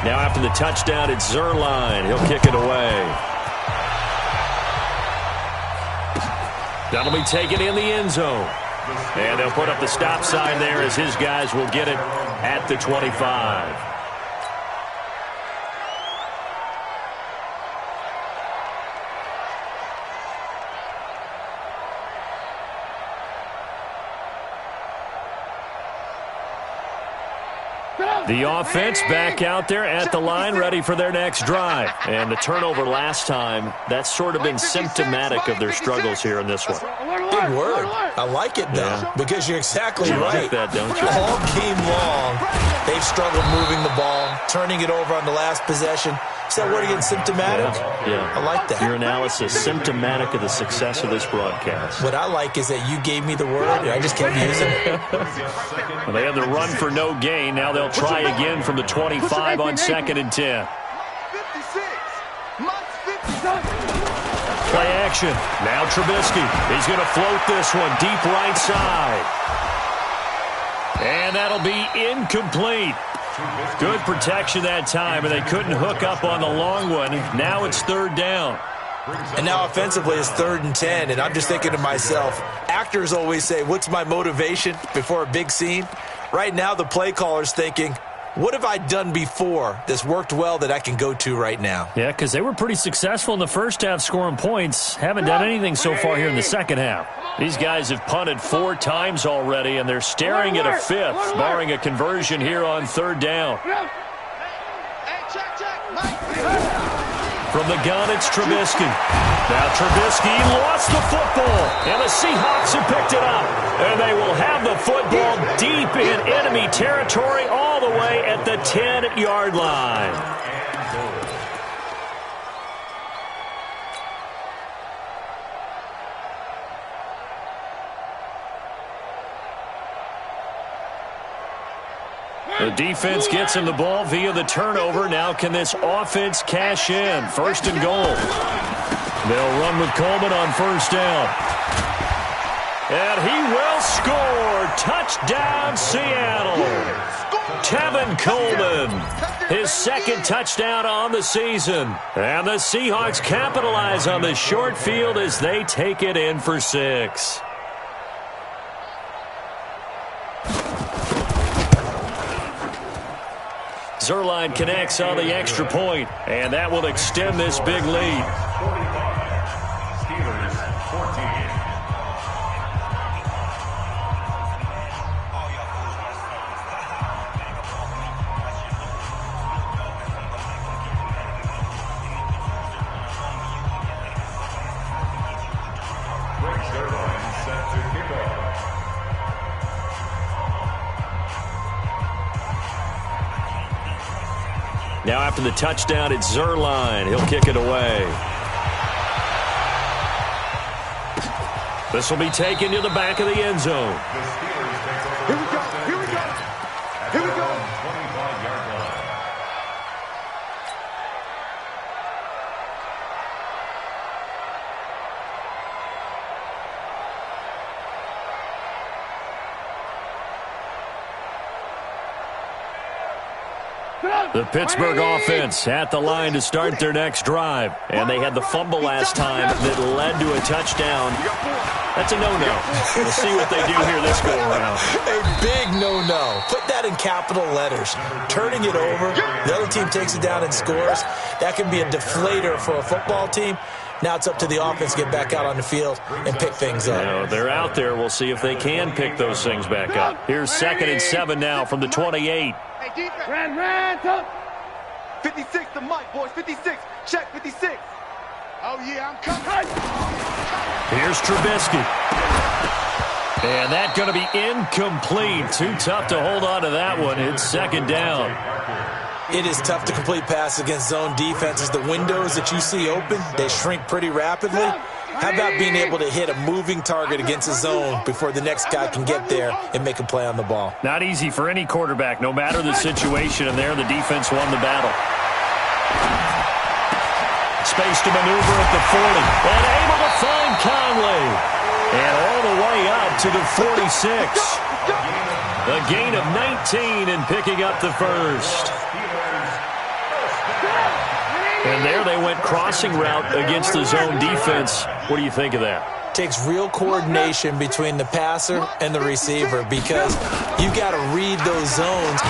Now after the touchdown, it's Zerline. He'll kick it away. That'll be taken in the end zone. And they'll put up the stop sign there as his guys will get it at the 25. The offense back out there at the line, ready for their next drive. And the turnover last time, that's sort of been symptomatic of their struggles here in this one. Big word. I like it, though, because you're exactly right. You like that, don't you? All game long, they've struggled moving the ball, turning it over on the last possession. Is that word again, symptomatic? Yeah. I like that. Your analysis, symptomatic of the success of this broadcast. What I like is that you gave me the word, and I just kept using it. Well, they had the run for no gain. Now they'll try again from the 25 on 2nd and 10. Play action. Now Trubisky. He's going to float this one deep right side. And that'll be incomplete. Good protection that time, and they couldn't hook up on the long one. Now it's 3rd down. And now offensively it's 3rd and 10, and I'm just thinking to myself, actors always say, what's my motivation before a big scene? Right now the play caller's thinking, what have I done before that's worked well that I can go to right now? Yeah, because they were pretty successful in the first half scoring points. Haven't done anything so far here in the second half. These guys have punted 4 times already, and they're staring at a 5th, barring a conversion here on 3rd down. From the gun, it's Trubisky. Now Trubisky lost the football, and the Seahawks have picked it up. And they will have the football deep in enemy territory all the way at the 10-yard line. The defense gets him the ball via the turnover. Now can this offense cash in? 1st and goal. They'll run with Coleman on 1st down. And he will score. Touchdown, Seattle. Tevin Coleman, his 2nd touchdown on the season. And the Seahawks capitalize on the short field as they take it in for 6. Zerline connects on the extra point, and that will extend this big lead. 45, Steelers 14. Rick Zerline set to kick off. Now after the touchdown, it's Zerline. He'll kick it away. This will be taken to the back of the end zone. The Steelers take over. Here we go. Here we go. Here we go. 25-yard line. The Pittsburgh offense at the line to start their next drive. And they had the fumble last time that led to a touchdown. That's a no-no. We'll see what they do here this go-around. A big no-no. Put that in capital letters. Turning it over, the other team takes it down and scores. That can be a deflator for a football team. Now it's up to the offense to get back out on the field and pick things up. You know, they're out there. We'll see if they can pick those things back up. Here's 2nd and 7 now from the 28. Ran, 56 to Mike, boys. 56. Check 56. Oh, yeah, I'm coming. Here's Trubisky. And that's going to be incomplete. Too tough to hold on to that one. It's 2nd down. It is tough to complete passes against zone defenses. The windows that you see open, they shrink pretty rapidly. How about being able to hit a moving target against a zone before the next guy can get there and make a play on the ball? Not easy for any quarterback, no matter the situation, and there the defense won the battle. Space to maneuver at the 40, and able to find Conley. And all the way up to the 46. A gain of 19 and picking up the 1st. And there they went crossing route against the zone defense. What do you think of that? Takes real coordination between the passer and the receiver because you got to read those zones.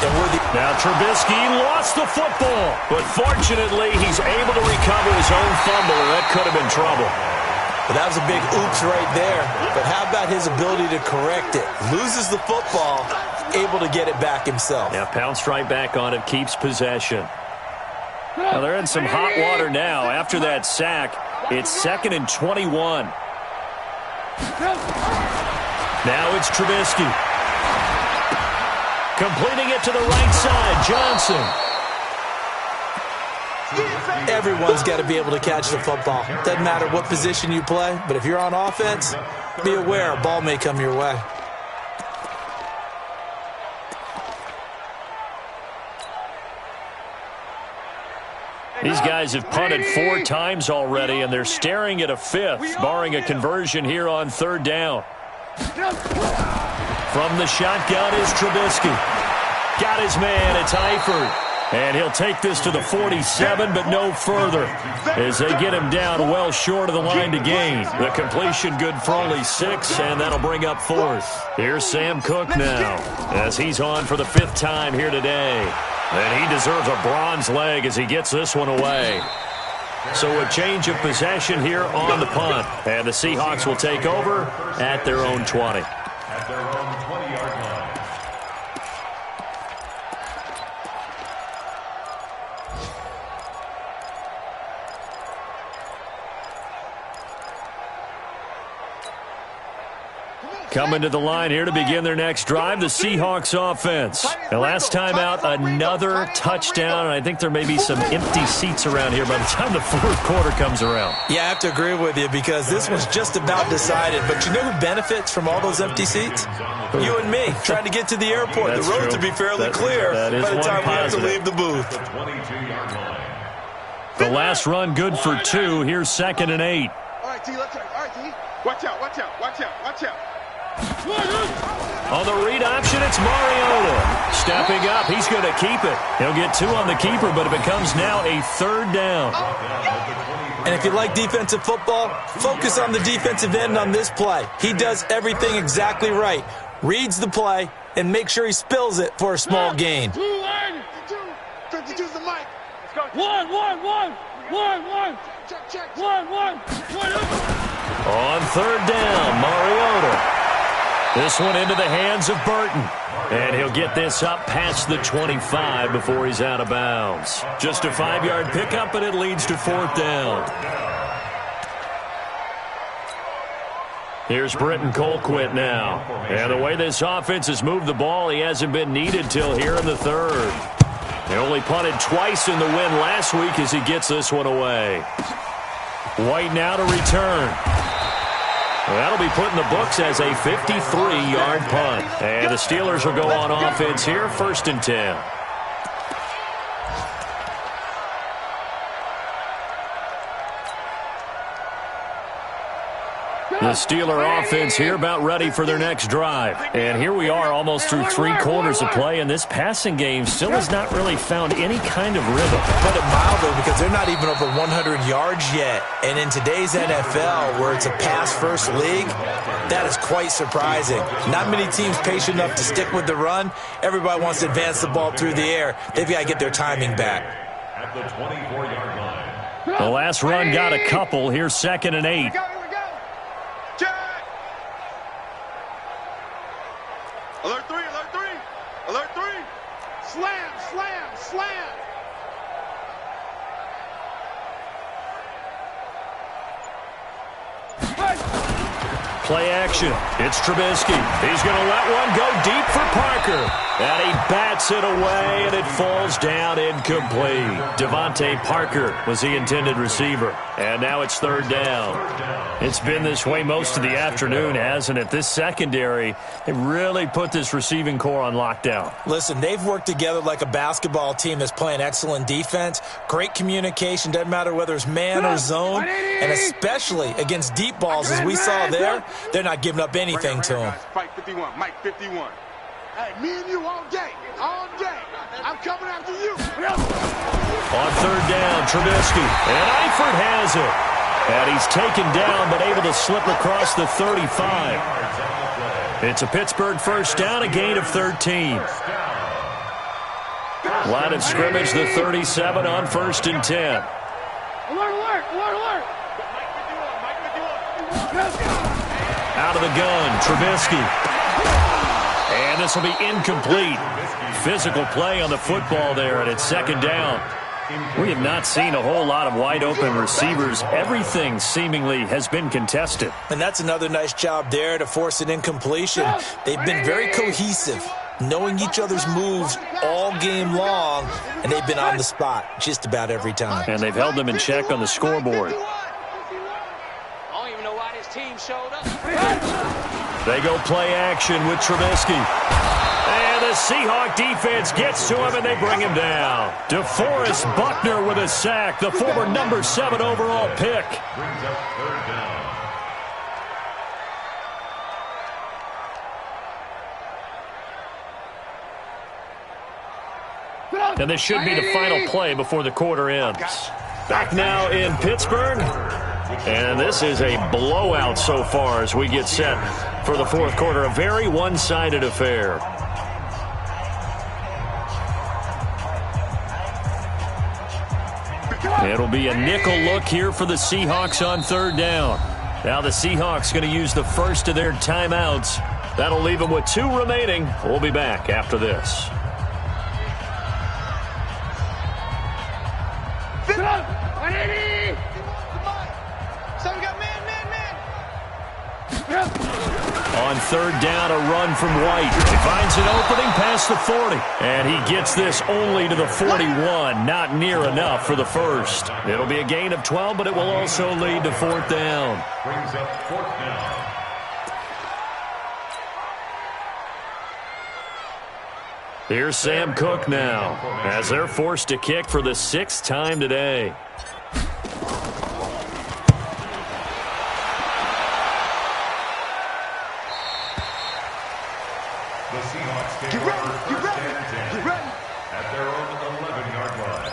Now Trubisky lost the football, but fortunately he's able to recover his own fumble, and that could have been trouble. But that was a big oops right there. But how about his ability to correct it? Loses the football, able to get it back himself. Yeah, pounced right back on it, keeps possession. Well, they're in some hot water now. After that sack, it's 2nd and 21. Now it's Trubisky. Completing it to the right side, Johnson. Everyone's got to be able to catch the football. Doesn't matter what position you play, but if you're on offense, be aware a ball may come your way. These guys have punted 4 times already, and they're staring at a 5th, barring a conversion here on 3rd down. From the shotgun is Trubisky. Got his man, it's Eifert. And he'll take this to the 47, but no further, as they get him down well short of the line to gain. The completion good for only 6, and that'll bring up 4th. Here's Sam Cook now, as he's on for the 5th time here today. And he deserves a bronze leg as he gets this one away. So a change of possession here on the punt. And the Seahawks will take over at their own 20. At their own 20-yard line. Coming to the line here to begin their next drive, the Seahawks offense. And last time out, another touchdown, and I think there may be some empty seats around here by the time the 4th quarter comes around. Yeah, I have to agree with you because this was just about decided. But you know who benefits from all those empty seats? You and me, trying to get to the airport. That's the road true. to be fairly clear by the time we have to leave the booth. The 22-yard line. The last run good for 2. Here's 2nd and 8. All right, T, let's try. All right, T. Watch out, watch out, watch out, watch out. On the read option, it's Mariota. Stepping up, he's going to keep it. He'll get 2 on the keeper, but it becomes now a 3rd down. And if you like defensive football, focus on the defensive end on this play. He does everything exactly right. Reads the play and make sure he spills it for a small gain. 52's the mic. Let's go. 1, 1, 1, 1, 1. Check. 1, 1. On 3rd down, Mariota. This one into the hands of Burton. And he'll get this up past the 25 before he's out of bounds. Just a 5-yard pickup, and it leads to 4th down. Here's Britton Colquitt now. And the way this offense has moved the ball, he hasn't been needed till here in the 3rd. He only punted twice in the win last week as he gets this one away. White now to return. That'll be put in the books as a 53-yard punt. And the Steelers will go on offense here, 1st and 10. The Steeler offense here about ready for their next drive. And here we are almost through 3 quarters of play, and this passing game still has not really found any kind of rhythm. Put it mildly because they're not even over 100 yards yet. And in today's NFL, where it's a pass-first league, that is quite surprising. Not many teams patient enough to stick with the run. Everybody wants to advance the ball through the air. They've got to get their timing back. At the 24-yard line. The last run got a couple. Here's 2nd and 8. Alert 3, alert 3, alert 3. Slam, slam, slam. Play action. It's Trubisky. He's going to let one go deep for Parker. And he bats it away, and it falls down incomplete. Devontae Parker was the intended receiver. And now it's 3rd down. It's been this way most of the afternoon, hasn't it? This secondary, they really put this receiving core on lockdown. Listen, they've worked together like a basketball team that's playing excellent defense. Great communication. Doesn't matter whether it's man or zone. And especially against deep balls, as we saw there, they're not giving up anything to them. Fight 51, Mike 51. Hey, me and you all day, all day. I'm coming after you. On 3rd down, Trubisky. And Eifert has it. And he's taken down, but able to slip across the 35. It's a Pittsburgh 1st down, a gain of 13. Line of scrimmage, the 37 on 1st and 10. Alert, alert, alert, alert. Out of the gun, Trubisky. And this will be incomplete. Physical play on the football there, and it's second down. We have not seen a whole lot of wide-open receivers. Everything seemingly has been contested. And that's another nice job there to force an incompletion. They've been very cohesive, knowing each other's moves all game long, and they've been on the spot just about every time. And they've held them in check on the scoreboard. I don't even know why this team showed up. They go play action with Trubisky. And the Seahawk defense gets to him, and they bring him down. DeForest Buckner with a sack, the former number 7 overall pick. Brings up third down. And this should be the final play before the quarter ends. Back now in Pittsburgh. And this is a blowout so far as we get set for the fourth quarter. A very one-sided affair. It'll be a nickel look here for the Seahawks on third down. Now the Seahawks going to use the first of their timeouts. That'll leave them with 2 remaining. We'll be back after this. On third down, a run from White. He finds an opening past the 40. And he gets this only to the 41. Not near enough for the first. It'll be a gain of 12, but it will also lead to fourth down. Brings up fourth down. Here's Sam Cook now, as they're forced to kick for the 6th time today. The Seahawks take over first and 10 at their own 11-yard line.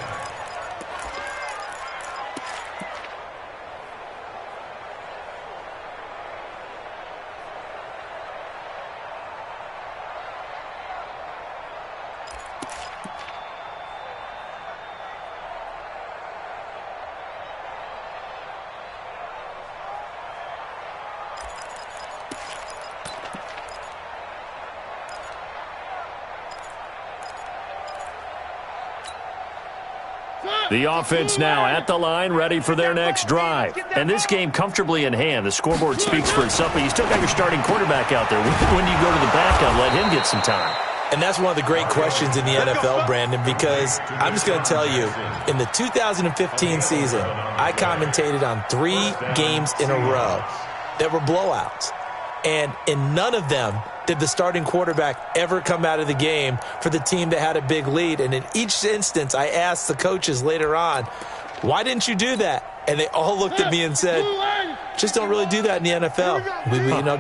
The offense now at the line, ready for their next drive. And this game comfortably in hand. The scoreboard speaks for itself, but you still got your starting quarterback out there. When do you go to the backup, let him get some time? And that's one of the great questions in the NFL, Brandon, because I'm just going to tell you, in the 2015 season, I commentated on 3 games in a row that were blowouts. And in none of them did the starting quarterback ever come out of the game for the team that had a big lead. And in each instance, I asked the coaches later on, why didn't you do that? And they all looked at me and said, just don't really do that in the NFL.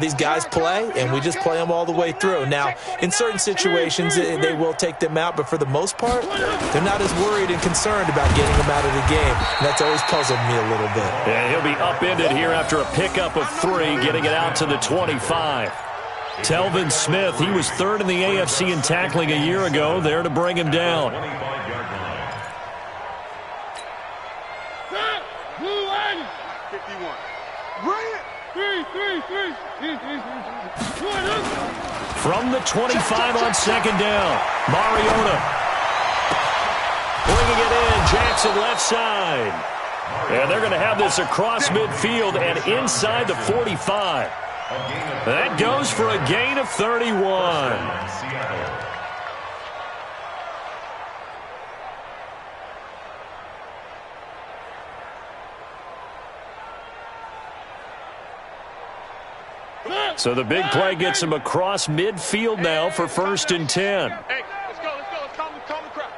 These guys play, and we just play them all the way through. Now, in certain situations, they will take them out, but for the most part, they're not as worried and concerned about getting them out of the game. And that's always puzzled me a little bit. And he'll be upended here after a pickup of 3, getting it out to the 25. Telvin Smith, he was 3rd in the AFC in tackling a year ago, there to bring him down. 25-yard line. 51. Bring it. 3. From the 25 on second down, Mariota bringing it in, Jackson left side. And they're going to have this across midfield and inside the 45. That goes for a gain of 31. So the big play gets him across midfield now for 1st and 10. Hey, let's go. Let's calm the crowd.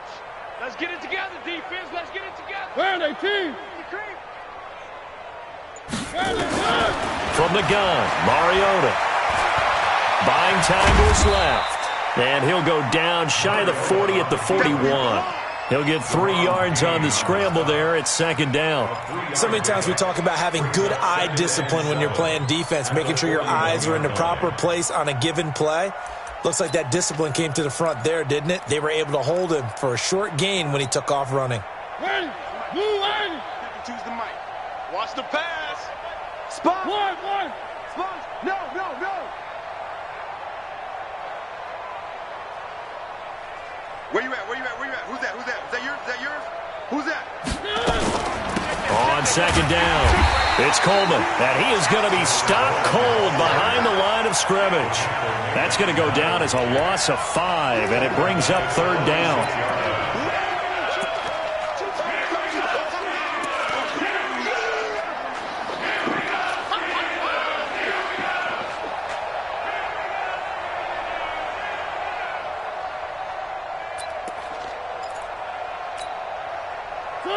Let's get it together, defense. Let's get it together. Where are they, team? From the gun, Mariota. Buying time to his left. And he'll go down shy of the 40 at the 41. He'll get 3 yards on the scramble there at second down. So many times we talk about having good eye discipline when you're playing defense, making sure your eyes are in the proper place on a given play. Looks like that discipline came to the front there, didn't it? They were able to hold him for a short gain when he took off running. Ready, move, ready. Choose the mic. Watch the pass. Spot. One. Spot. No. Where you at? Who's that? Is that yours? Who's that? On second down, it's Coleman, and he is going to be stopped cold behind the line of scrimmage. That's going to go down as a loss of 5, and it brings up third down.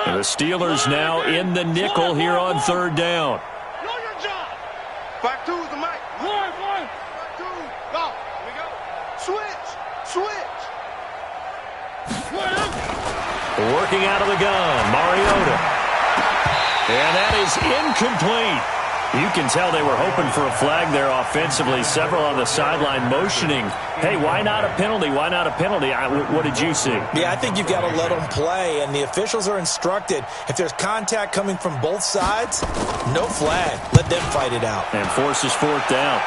The Steelers now in the nickel here on third down. Know your job. 5-2 is the mic. One. 5-2. Go. Here we go. Switch. Working out of the gun, Mariota. And that is incomplete. You can tell they were hoping for a flag there offensively. Several on the sideline motioning, hey, why not a penalty? What did you see? Yeah, I think you've got to let them play, and the officials are instructed, if there's contact coming from both sides, no flag. Let them fight it out. And forces fourth down.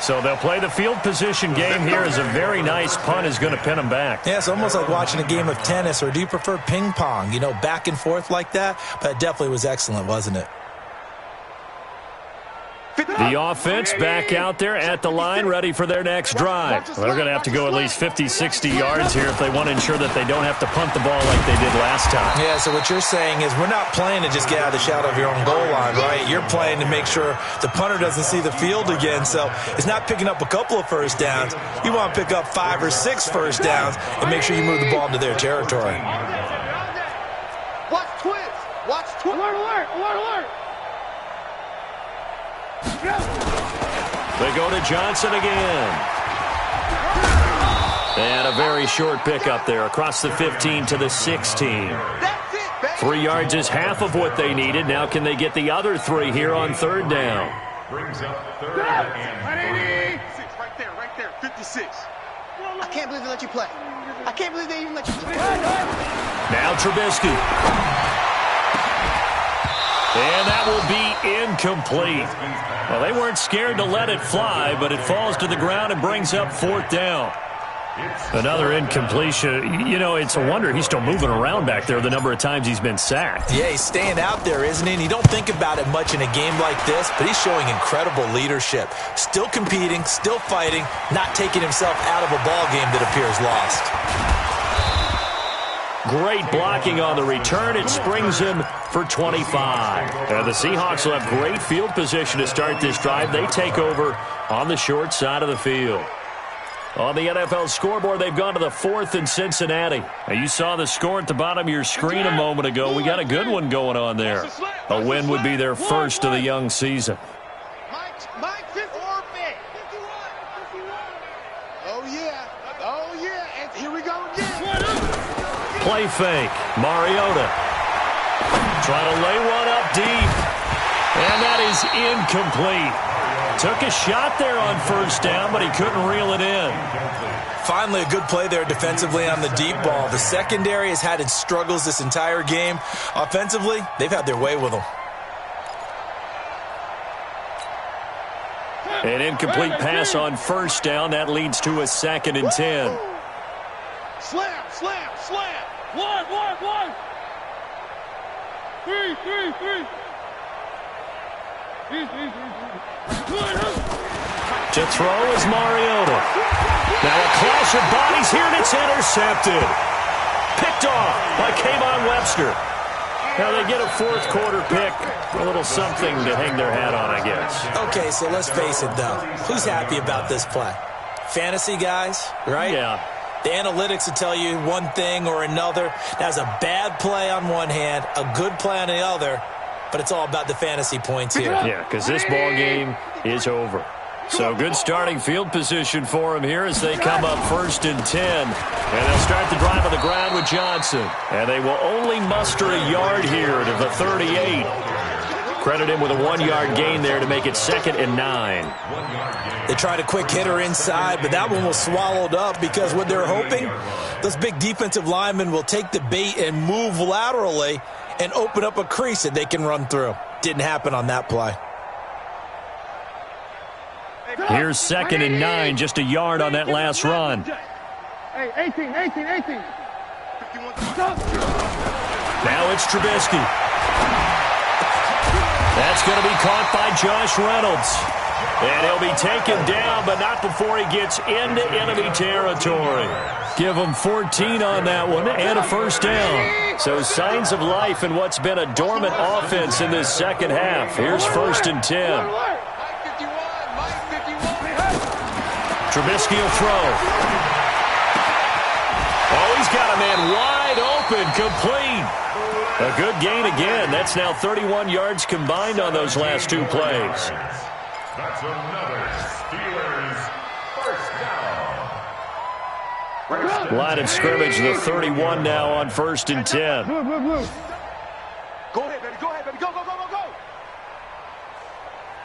So they'll play the field position game here as a very nice punt is going to pin them back. Yeah, it's almost like watching a game of tennis, or do you prefer ping pong? You know, back and forth like that? But it definitely was excellent, wasn't it? The offense back out there at the line, ready for their next drive. Well, they're going to have to go at least 50, 60 yards here if they want to ensure that they don't have to punt the ball like they did last time. Yeah, so what you're saying is we're not playing to just get out of the shadow of your own goal line, right? You're playing to make sure the punter doesn't see the field again. So it's not picking up a couple of first downs. You want to pick up 5 or 6 first downs and make sure you move the ball into their territory. Watch twins. Alert. They go to Johnson again. And a very short pickup there across the 15 to the 16. 3 yards is half of what they needed. Now can they get the other 3 here on third down? Brings up third and right there, 56. I can't believe they let you play. I can't believe they even let you play. Now Trubisky. And that will be incomplete. Well, they weren't scared to let it fly, but it falls to the ground and brings up fourth down. Another incompletion. You know, it's a wonder he's still moving around back there the number of times he's been sacked. Yeah, he's staying out there, isn't he? And you don't think about it much in a game like this, but he's showing incredible leadership. Still competing, still fighting, not taking himself out of a ball game that appears lost. Great blocking on the return. It springs him for 25. And the Seahawks will have great field position to start this drive. They take over on the short side of the field. On the NFL scoreboard, they've gone to the 4th in Cincinnati. Now, you saw the score at the bottom of your screen a moment ago. We got a good one going on there. A win would be their first of the young season. Mike, 54. Oh, yeah. And here we go again. Play fake. Mariota. Trying to lay one up deep. And that is incomplete. Took a shot there on first down, but he couldn't reel it in. Finally, a good play there defensively on the deep ball. The secondary has had its struggles this entire game. Offensively, they've had their way with them. An incomplete pass on first down. That leads to a 2nd and 10. Slam. 1. 3. To throw is Mariota. Now a clash of bodies here, and it's intercepted. Picked off by Kayvon Webster. Now they get a 4th quarter pick. A little something to hang their hat on, I guess. Okay, so let's face it, though. Who's happy about this play? Fantasy guys, right? Yeah. The analytics will tell you one thing or another. That's a bad play on one hand, a good play on the other, but it's all about the fantasy points here. Yeah, because this ball game is over. So good starting field position for him here as they come up 1st and 10. And they'll start the drive on the ground with Johnson. And they will only muster a yard here to the 38. Credit him with a 1-yard gain there to make it 2nd and 9. They tried a quick hitter inside, but that one was swallowed up because what they're hoping, those big defensive linemen will take the bait and move laterally and open up a crease that they can run through. Didn't happen on that play. Here's 2nd and 9, just a yard on that last run. Hey, 18. Now it's Trubisky. That's going to be caught by Josh Reynolds. And he'll be taken down, but not before he gets into enemy territory. Give him 14 on that one and a first down. So signs of life in what's been a dormant offense in this second half. Here's 1st and 10. Trubisky will throw. Oh, he's got a man wide open, complete. A good gain again. That's now 31 yards combined on those last 2 plays. That's another Steelers first down. Line of scrimmage, the 31 now on 1st and 10. Go ahead, baby. Go.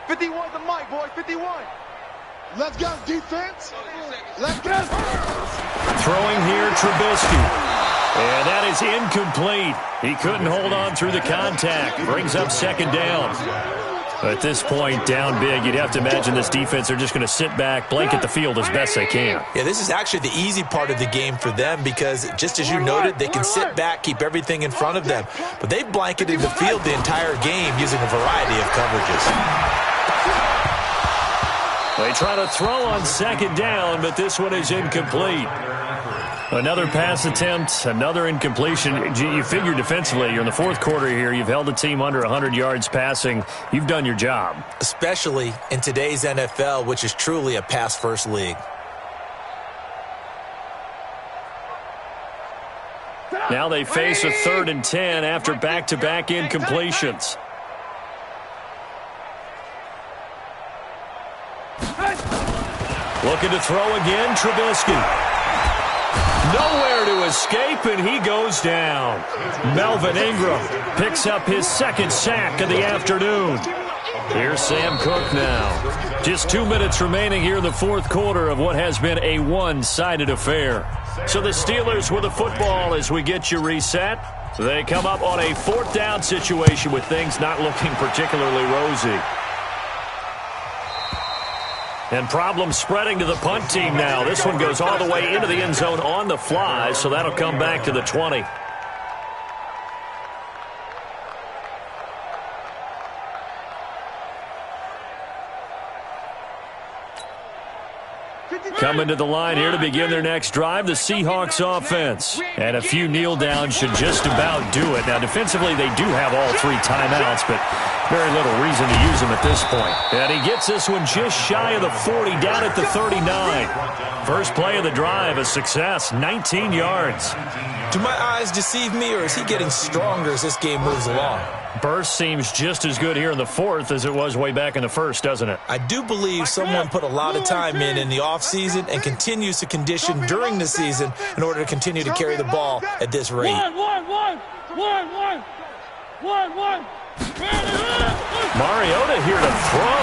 51's the mic, boys. 51. Let's go, defense. Let's go. Throwing here, Trubisky. And that is incomplete. He couldn't hold on through the contact. Brings up 2nd down. At this point, down big, you'd have to imagine this defense are just going to sit back, blanket the field as best they can. Yeah, this is actually the easy part of the game for them because, just as you noted, they can sit back, keep everything in front of them. But they've blanketed the field the entire game using a variety of coverages. They try to throw on 2nd down, but this one is incomplete. Another pass attempt, another incompletion. You figure defensively, you're in the 4th quarter here. You've held the team under 100 yards passing. You've done your job. Especially in today's NFL, which is truly a pass-first league. Now they face a 3rd and 10 after back-to-back incompletions. Looking to throw again, Trubisky. Nowhere to escape, and he goes down. Melvin Ingram picks up his 2nd sack of the afternoon. Here's Sam Cook now. Just 2 minutes remaining here in the 4th quarter of what has been a one-sided affair. So the Steelers with the football as we get you reset. They come up on a 4th down situation with things not looking particularly rosy. And problems spreading to the punt team now. This one goes all the way into the end zone on the fly, so that'll come back to the 20. Coming to the line here to begin their next drive, the Seahawks offense. And a few kneel downs should just about do it. Now, defensively, they do have all 3 timeouts, but very little reason to use them at this point. And he gets this one just shy of the 40, down at the 39. First play of the drive, a success, 19 yards. Do my eyes deceive me, or is he getting stronger as this game moves along? Burst seems just as good here in the 4th as it was way back in the 1st, doesn't it? I do believe someone put a lot of time in the offseason and continues to condition during the season in order to continue to carry the ball at this rate. One. Mariota here to throw.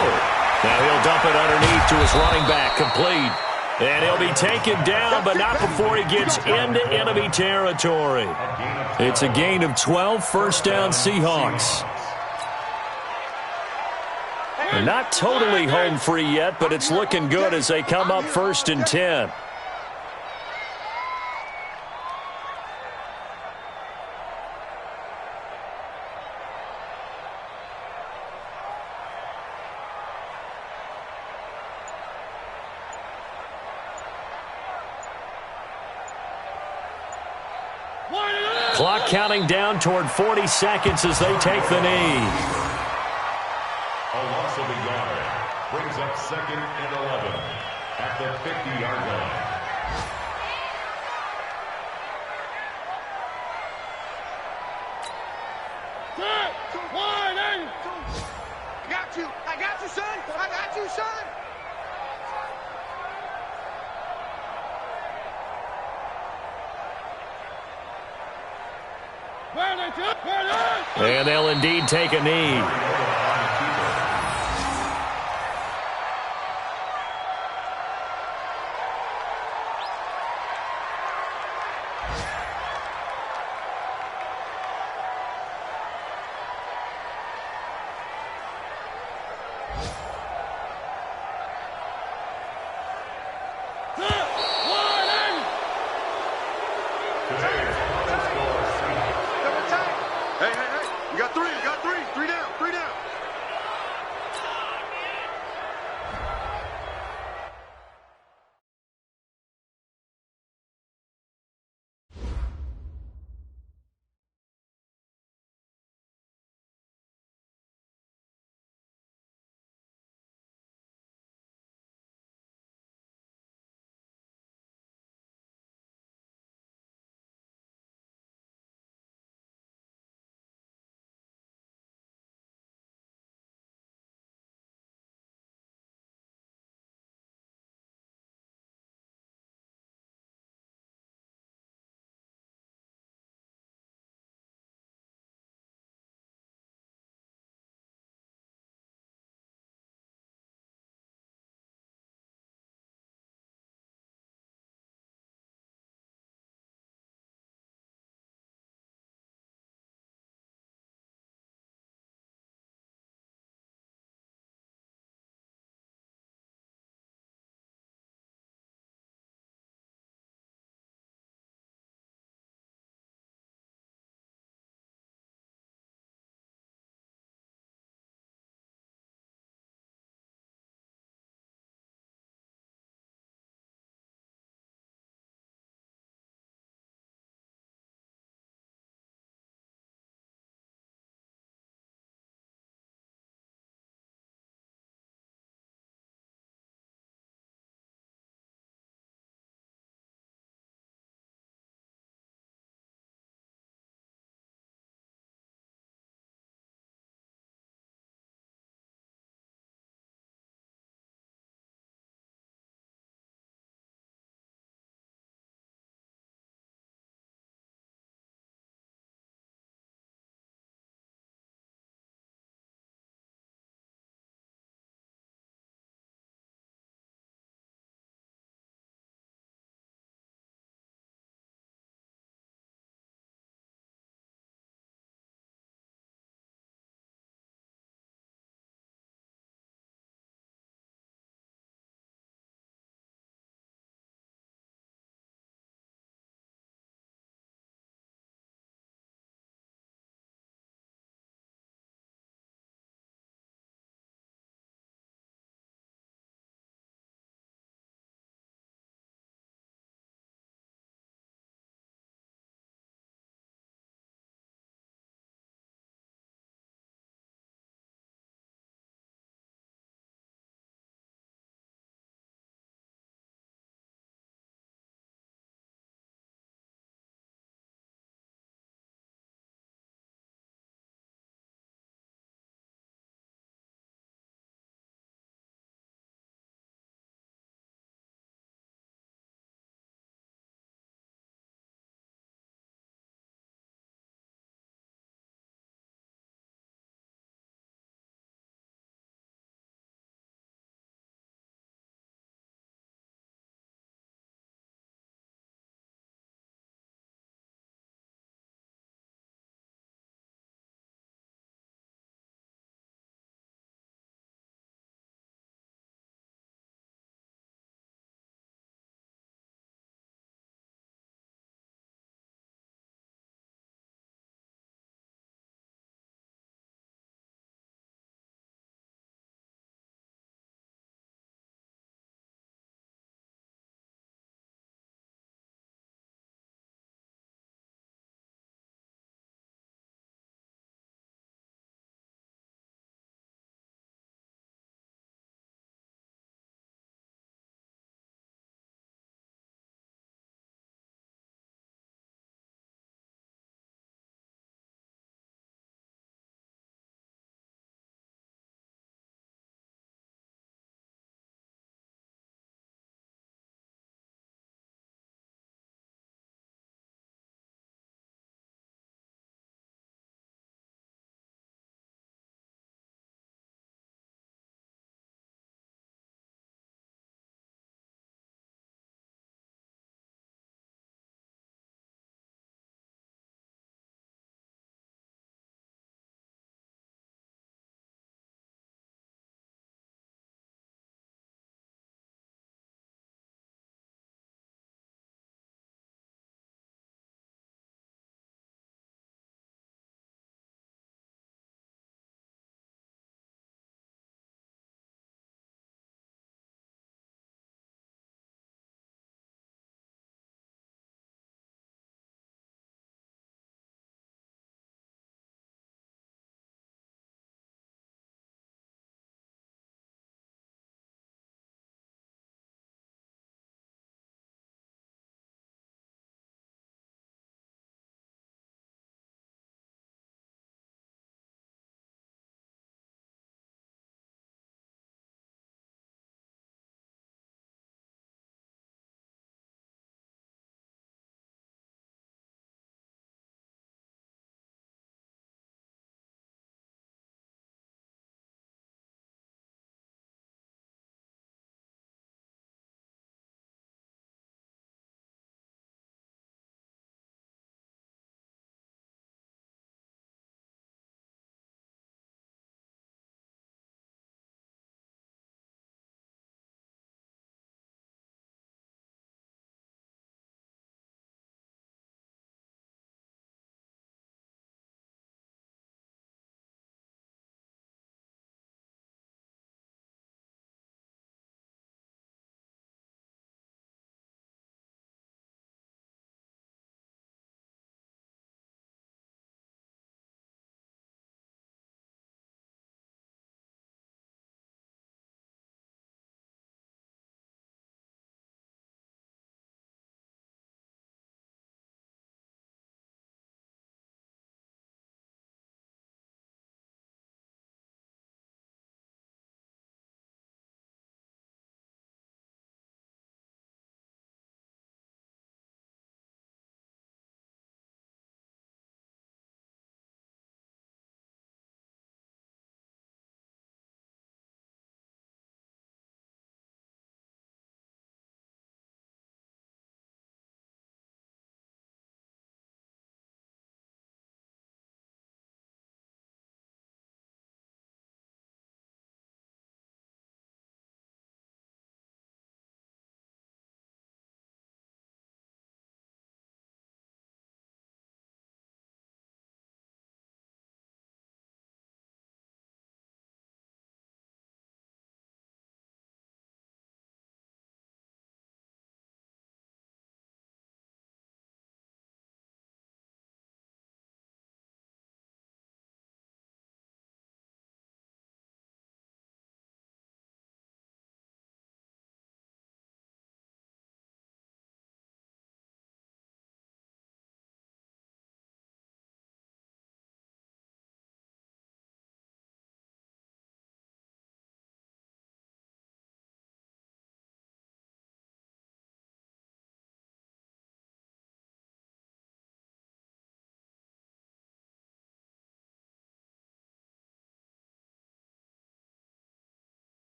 Now he'll dump it underneath to his running back, complete. And he'll be taken down, but not before he gets into enemy territory. It's a gain of 12, first down Seahawks. They're not totally home free yet, but it's looking good as they come up 1st and 10. Clock counting down toward 40 seconds as they take the knee. A loss of a yard brings up 2nd and 11 at the 50-yard line. I got you, son. I got you, son. And they'll indeed take a knee.